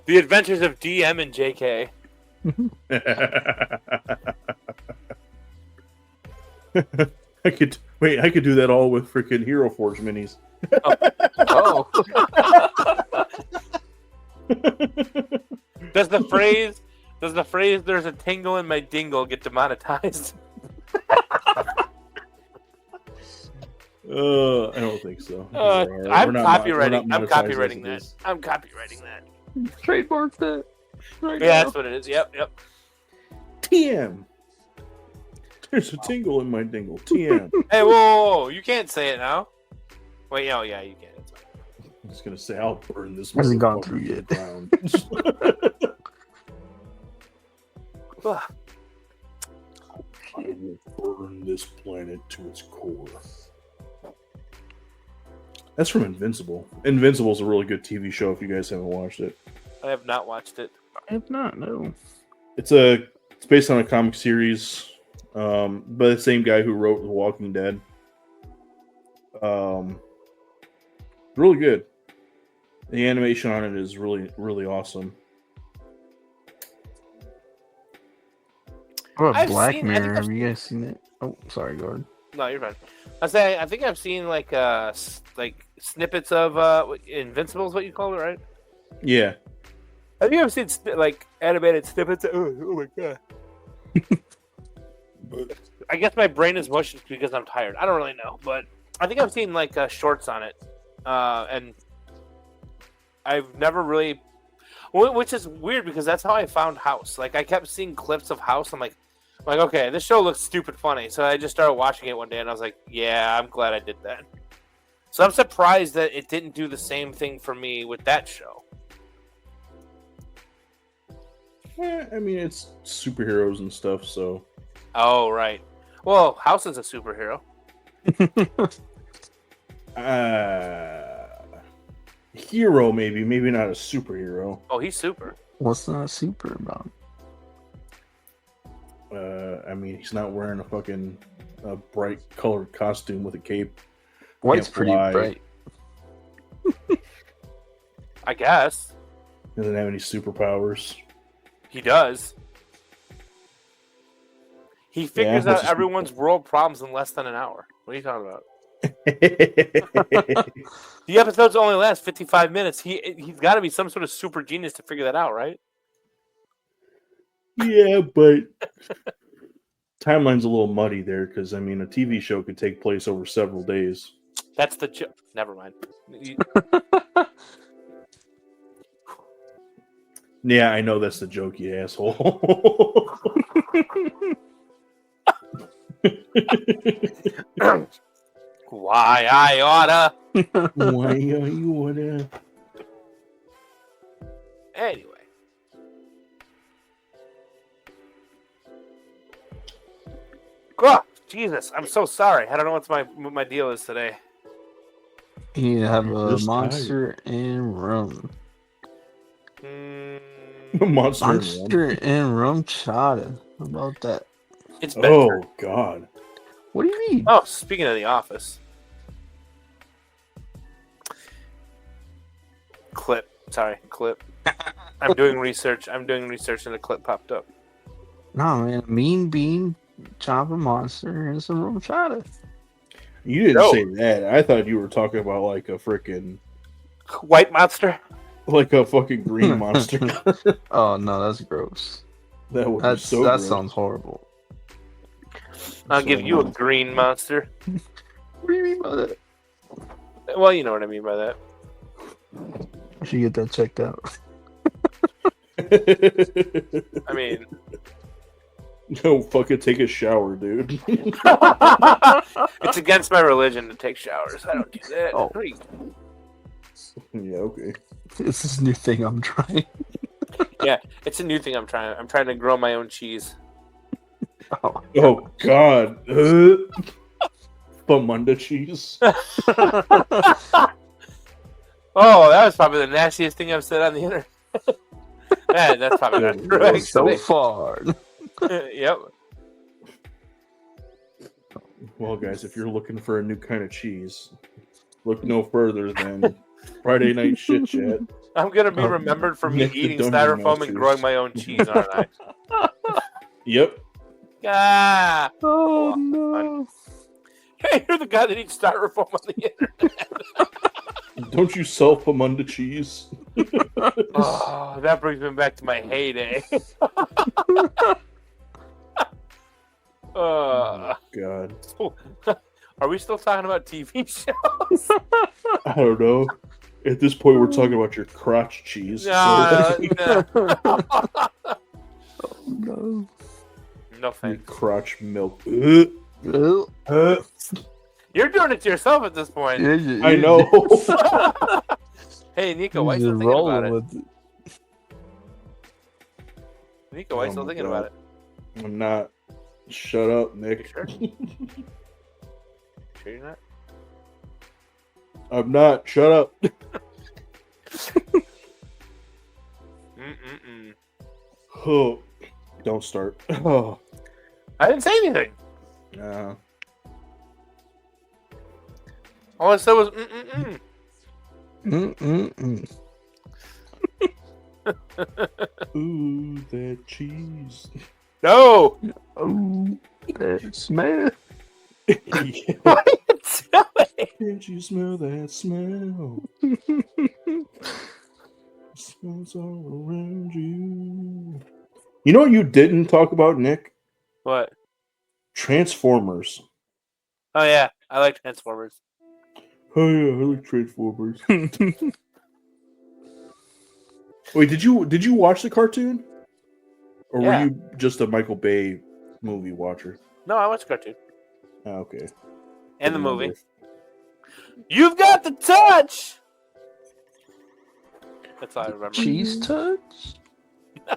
the Adventures of DM and JK. I could do that all with freaking Hero Forge minis. Oh. Does the phrase "there's a tingle in my dingle" get demonetized? I don't think so. I'm copywriting monetized that. as I'm copywriting that. Trademark that. Right Yeah, that's what it is. Yep. TM. There's a tingle in my dingle. TM. Hey, whoa, you can't say it now. Wait, oh yeah, you can. It's fine. I'm just gonna say I'll burn this. Hasn't gone motherfucker through to yet. the ground. Ugh. I will burn this planet to its core. That's from Invincible. Invincible's a really good TV show if you guys haven't watched it. I have not watched it. If not, no. It's based on a comic series, by the same guy who wrote The Walking Dead. Really good. The animation on it is really, really awesome. What about I've Black seen- I think Mirror? I've- Have you guys seen it? Oh, sorry, Gord. No, you're fine. I think I've seen like snippets of Invincible is what you call it, right? Yeah, Have you ever seen like animated snippets? Oh my god! I guess my brain is mush because I'm tired. I don't really know, but I think I've seen like shorts on it, and I've never really, which is weird because that's how I found House. Like I kept seeing clips of House. I'm like, okay, this show looks stupid funny. So I just started watching it one day, and I was like, yeah, I'm glad I did that. So I'm surprised that it didn't do the same thing for me with that show. I mean, it's superheroes and stuff, so. Oh, right. Well, House is a superhero. Hero, maybe not a superhero. Oh, he's super. What's not super about? I mean, he's not wearing a fucking bright colored costume with a cape. White's Can't pretty fly. bright. I guess. Doesn't have any superpowers. He does. He figures out what's his everyone's world problems in less than an hour. What are you talking about? The episodes only last 55 minutes. He's got to be some sort of super genius to figure that out, right? Yeah, but timeline's a little muddy there because, I mean, a TV show could take place over several days. That's the joke. Never mind. Yeah, I know that's the joke, you asshole. Why I oughta. Why are you wanna? Anyway. Oh, Jesus, I'm so sorry. I don't know what my deal is today. You have You're a just monster and rum. Monster. Monster and rum chata. How about that? It's Oh Bedford. God. What do you mean? Oh, speaking of The Office. Clip. Sorry, clip. I'm doing research. And a clip popped up. No, man. Mean bean, chopper monster, and some rum chata. You didn't No. say that. I thought you were talking about like a freaking, White monster. like a fucking green monster. Oh no, that's gross. That would be That so. that gross. sounds horrible. I'll So give you a annoying. green monster. What do you mean by that? Well, you know what I mean by that. I should get that checked out. I mean, No, fucking take a shower, dude. it's against my religion to take showers. I don't do that. Oh. Yeah, okay. This is a new thing I'm trying. Yeah, it's a new thing I'm trying. I'm trying to grow my own cheese. Oh. Oh God. Bamunda cheese. Oh, that was probably the nastiest thing I've said on the internet. Man, that's probably not true. Well, So Actually. far. Yep. Well, guys, if you're looking for a new kind of cheese, look no further than Friday Night Shit Chat. I'm gonna be Oh, remembered for me Nick the eating Dungeon styrofoam Masters. and growing my own cheese, aren't I? Yep. Ah! Oh Well, no. Hey, you're the guy that eats styrofoam on the internet. Don't you sell Bamunda cheese? Oh, that brings me back to my heyday. God. Are we still talking about TV shows? I don't know. At this point, we're talking about your crotch cheese. No, no, No. no Your thanks. crotch milk. Well, You're doing it to yourself at this point. I know. Hey, Nico, You're why are you just still thinking about rolling it? with it. Nico, why are you Oh still my thinking God. about it? I'm not. Shut up, You Nick. sure? Sure you're not? I'm not. Shut up. Mm-mm-mm. Oh, don't start. Oh, I didn't say anything. nah. All I said was mm-mm-mm. Mm-mm-mm. Ooh, that cheese. No! Oh, that smell. What are you doing? Can't you smell that smell? Smells all around you. You know what you didn't talk about, Nick? What? Transformers. Oh yeah, I like Transformers. Oh yeah, I like Transformers. Wait, did you watch the cartoon? Or were Yeah. you just a Michael Bay movie watcher? No, I watch cartoon Oh, okay. and the Couldn't movie. remember. You've got the touch. That's all I remember. Cheese touch?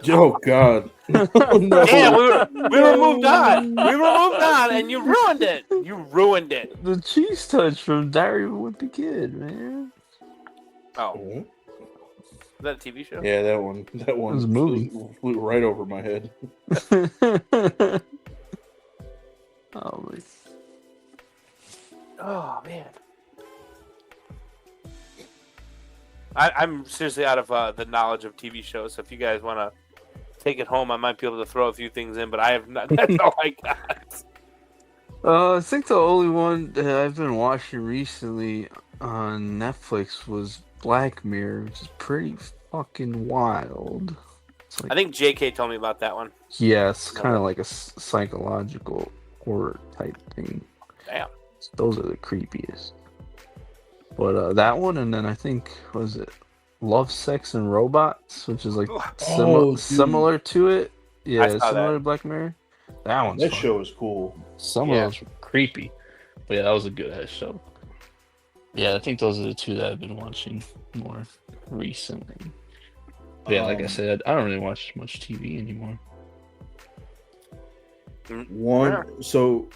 Oh God! Oh, no. Damn, we were moved on. We were moved on, and you ruined it. You ruined it. The cheese touch from Diary of a Wimpy Kid, man. Oh, Oh. is that a TV show? Yeah, that one. That one was a movie. flew right over my head. Oh, my. Oh man. I'm seriously out of the knowledge of TV shows. So if you guys want to take it home, I might be able to throw a few things in, but I have not. That's all I got. I think the only one that I've been watching recently on Netflix was Black Mirror, which is pretty fucking wild. It's like, I think JK told me about that one. yeah, it's kind of like a psychological horror type thing. Damn. Those are the creepiest. But that one, and then I think, was it Love, Sex, and Robots, which is like dude. similar to it. Yeah, I saw similar that. to Black Mirror. That one's That fun. show is cool. Some Yeah. of those were creepy. But yeah, that was a good ass show. Yeah, I think those are the two that I've been watching more recently. But yeah, like I said, I don't really watch much TV anymore. So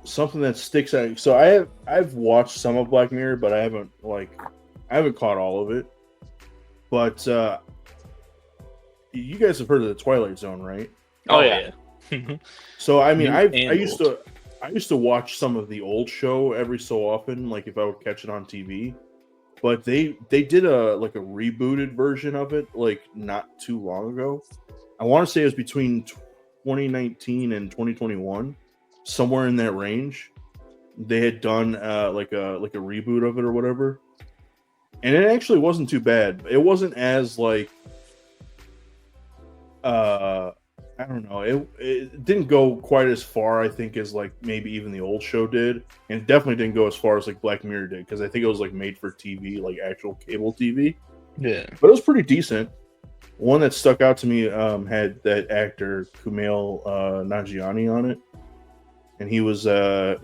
something that sticks out. So I've watched some of Black Mirror, but I haven't caught all of it. But you guys have heard of the Twilight Zone, right? Oh, yeah. So I mean, New I and used to watch some of the old show every so often, like if I would catch it on TV. But they did a rebooted version of it like not too long ago. I want to say it was between 2019 and 2021, somewhere in that range. They had done like a reboot of it or whatever, and it actually wasn't too bad. It wasn't as like I don't know. It didn't go quite as far, I think, as like maybe even the old show did, and it definitely didn't go as far as like Black Mirror did, because I think it was like made for TV, like actual cable TV. Yeah. But it was pretty decent. One that stuck out to me had that actor Kumail Nanjiani on it, and he was a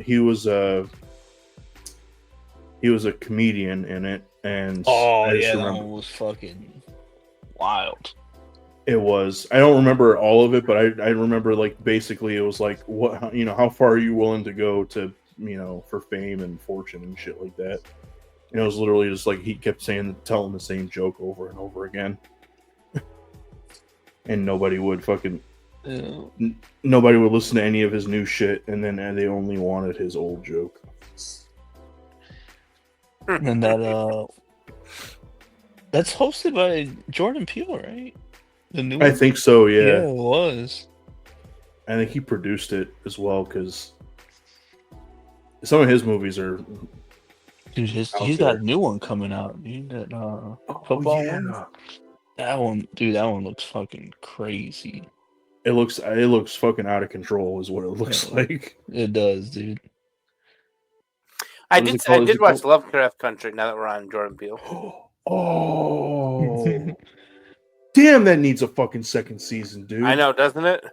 comedian in it. And Oh I just yeah, that remember- one was fucking wild. It was. I don't remember all of it, but I remember like basically it was like what how far are you willing to go to for fame and fortune and shit like that. And it was literally just like he kept telling the same joke over and over again, and nobody would Yeah. nobody would listen to any of his new shit, and then they only wanted his old joke. And that's hosted by Jordan Peele, right? The new I think so. yeah, Yeah, it was. I think he produced it as well because some of his movies are. Dude, he's Out got there. a new one coming out. Dude, that football one. That one, dude, that one looks fucking crazy. It looks fucking out of control, is what it looks Yeah. like. It does, dude. I What is did. it called? I Is did it watch called- Lovecraft Country. Now that we're on Jordan Peele. Oh, damn! That needs a fucking second season, dude. I know, doesn't it?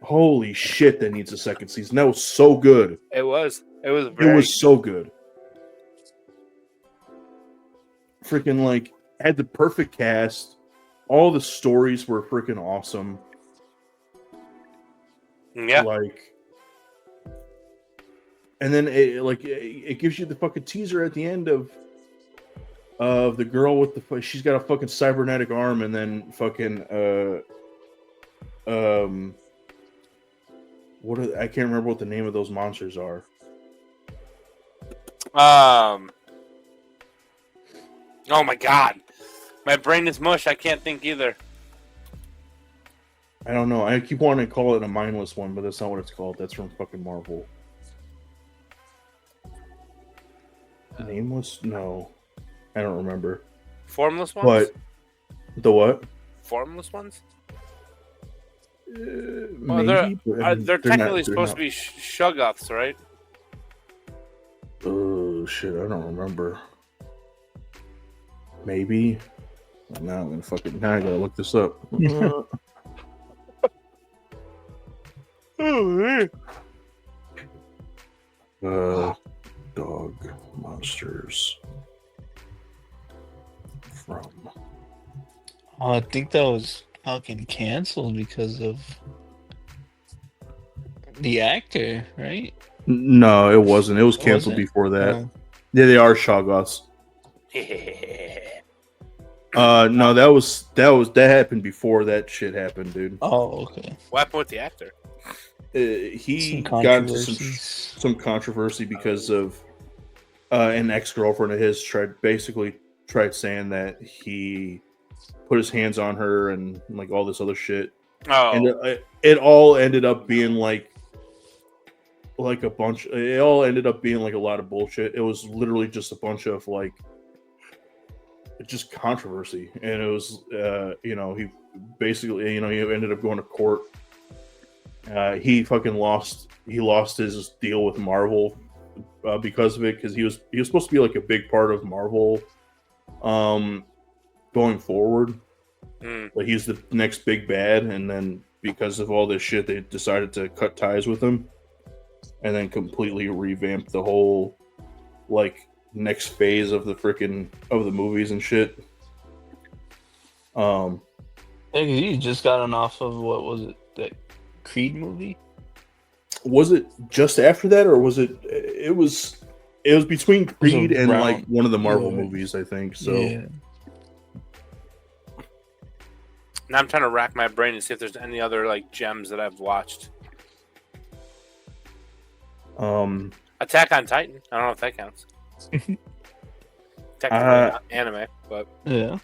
Holy shit, that needs a second season. That was so good. It was. It was. It Very, was so good. Freaking like had the perfect cast. All the stories were freaking awesome. Yeah. Like, and then it gives you the fucking teaser at the end of the girl with she's got a fucking cybernetic arm, and then fucking I can't remember what the name of those monsters are. Oh my god, my brain is mush. I can't think either. I don't know. I keep wanting to call it a mindless one, but that's not what it's called. That's from fucking Marvel. Nameless? No, I don't remember. Formless ones. But The what? Formless ones? Well, Maybe. But, I mean, they're technically they're supposed not. to be Shoggoths, right? Oh shit! I don't remember. Maybe. Now I'm gonna fucking. Now I gotta look this up. Dog monsters from. Oh, I think that was fucking canceled because of the actor, right? No, it wasn't. It was canceled Was it? before that. Oh. Yeah, they are Shoggoths. No, that happened before that shit happened, dude. Oh, okay. What happened with the actor? He Some got into controversies. some controversy because of an ex-girlfriend of his tried saying that he put his hands on her and like all this other shit. Oh, And it all ended up being like a bunch. It all ended up being like a lot of bullshit. It was literally just a bunch of like just controversy, and it was he basically he ended up going to court. He fucking lost. He lost his deal with Marvel because of it, because he was supposed to be like a big part of Marvel going forward. But he's the next big bad, and then because of all this shit, they decided to cut ties with him, and then completely revamp the whole like next phase of the movies and shit. Yeah, 'cause you just gotten off of what was it? That Creed movie? Was it just after that, or was it? It was between Creed and around- like one of the Marvel yeah. movies, I think. So Yeah. now I'm trying to rack my brain and see if there's any other like gems that I've watched. Attack on Titan. I don't know if that counts. Technically not anime, but Yeah.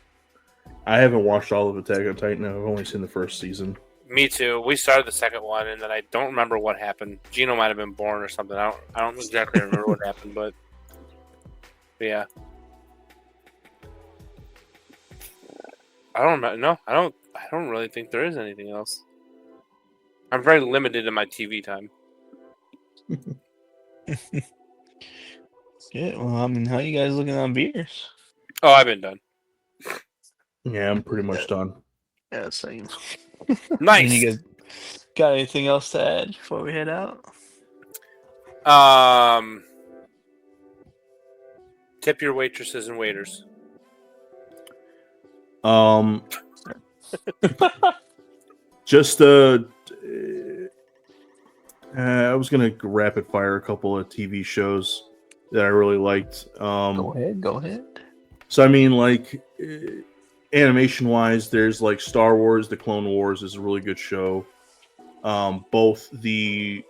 I haven't watched all of Attack on Titan. I've only seen the first season. me too. We started the second one, and then I don't remember what happened. Gino might have been born or something. I don't exactly remember what happened, but yeah. I don't remember. No, I don't really think there is anything else. I'm very limited in my TV time. Yeah, well, I mean, how you guys looking on beers? Oh, I've been done. Yeah, I'm pretty much done. Yeah, same. Nice. You guys got anything else to add before we head out? Tip your waitresses and waiters. Just I was gonna rapid fire a couple of TV shows that I really liked. Go ahead. So I mean, like animation wise, there's like Star Wars: The Clone Wars is a really good show. Both the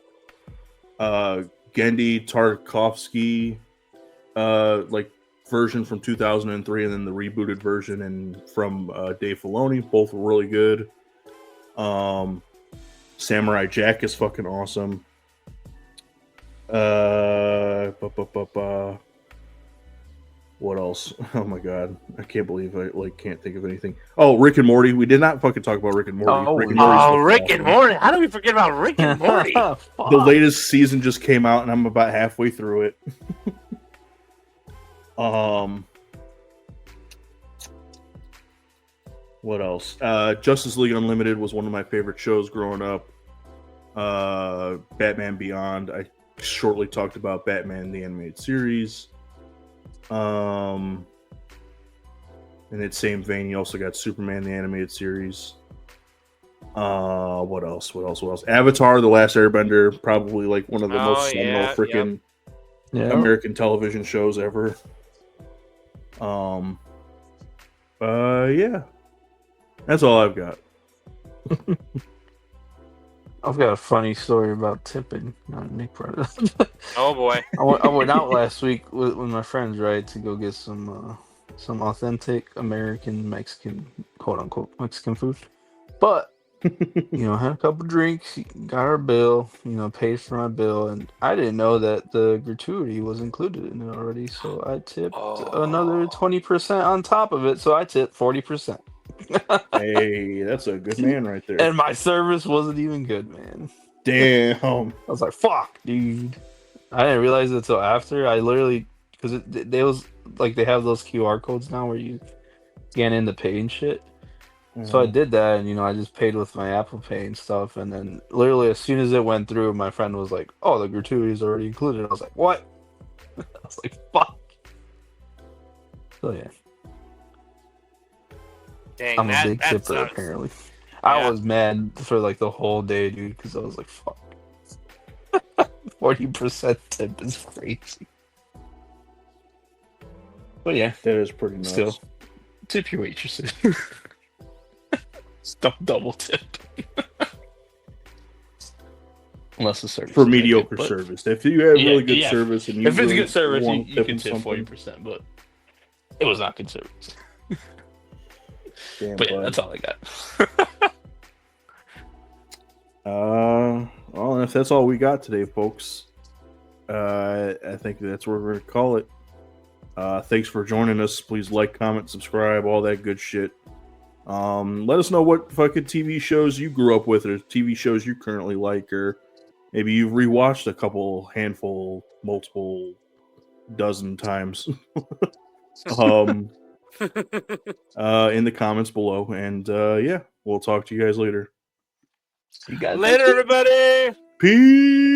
Genndy Tartakovsky like version from 2003 and then the rebooted version and from Dave Filoni, both were really good. Samurai Jack is fucking awesome. What else? Oh my god, I can't believe I can't think of anything. Oh, Rick and Morty. We did not fucking talk about Rick and Morty. Rick and Morty. How do we forget about Rick and Morty? The latest season just came out, and I'm about halfway through it. What else? Justice League Unlimited was one of my favorite shows growing up. Batman Beyond. I shortly talked about Batman the animated series. In that same vein, you also got Superman the animated series. What else? Avatar: The Last Airbender, probably like one of the most seminal freaking American television shows ever. Yeah. That's all I've got. I've got a funny story about tipping. Nick brought it up. Oh boy! I went out last week with my friends, right, to go get some authentic American Mexican, quote unquote, Mexican food. But had a couple drinks, got our bill, paid for my bill, and I didn't know that the gratuity was included in it already. So I tipped another 20% on top of it. So I tipped 40%. Hey, that's a good man right there. And my service wasn't even good, man. Damn. I was like, "Fuck, dude." I didn't realize it until after. I literally, because they was like they have those QR codes now where you scan in to pay and shit. So I did that, and I just paid with my Apple Pay and stuff. And then literally as soon as it went through, my friend was like, "Oh, the gratuity is already included." I was like, "What?" I was like, "Fuck." So yeah, Dang, I'm a big that tipper sucks. apparently. I Yeah. was mad for like the whole day, dude, because I was like, "Fuck." 40% tip is crazy. But yeah, That is pretty nuts. still tip your waitresses. Don't double tip. Unless the service For is that mediocre good, but service. If you have Yeah, really good yeah. service and you if it's really good service, you want to tip can them tip something, 40%, but it was not good service. damn, But yeah, bud. that's all I got. Well, if that's all we got today, folks, I think that's where we're gonna call it. Thanks for joining us. Please like, comment, subscribe, all that good shit. Let us know what fucking TV shows you grew up with, or TV shows you currently like, or maybe you've rewatched a couple, handful, multiple, dozen times. In the comments below, and yeah, we'll talk to you guys later. You guys Later, everybody. Peace.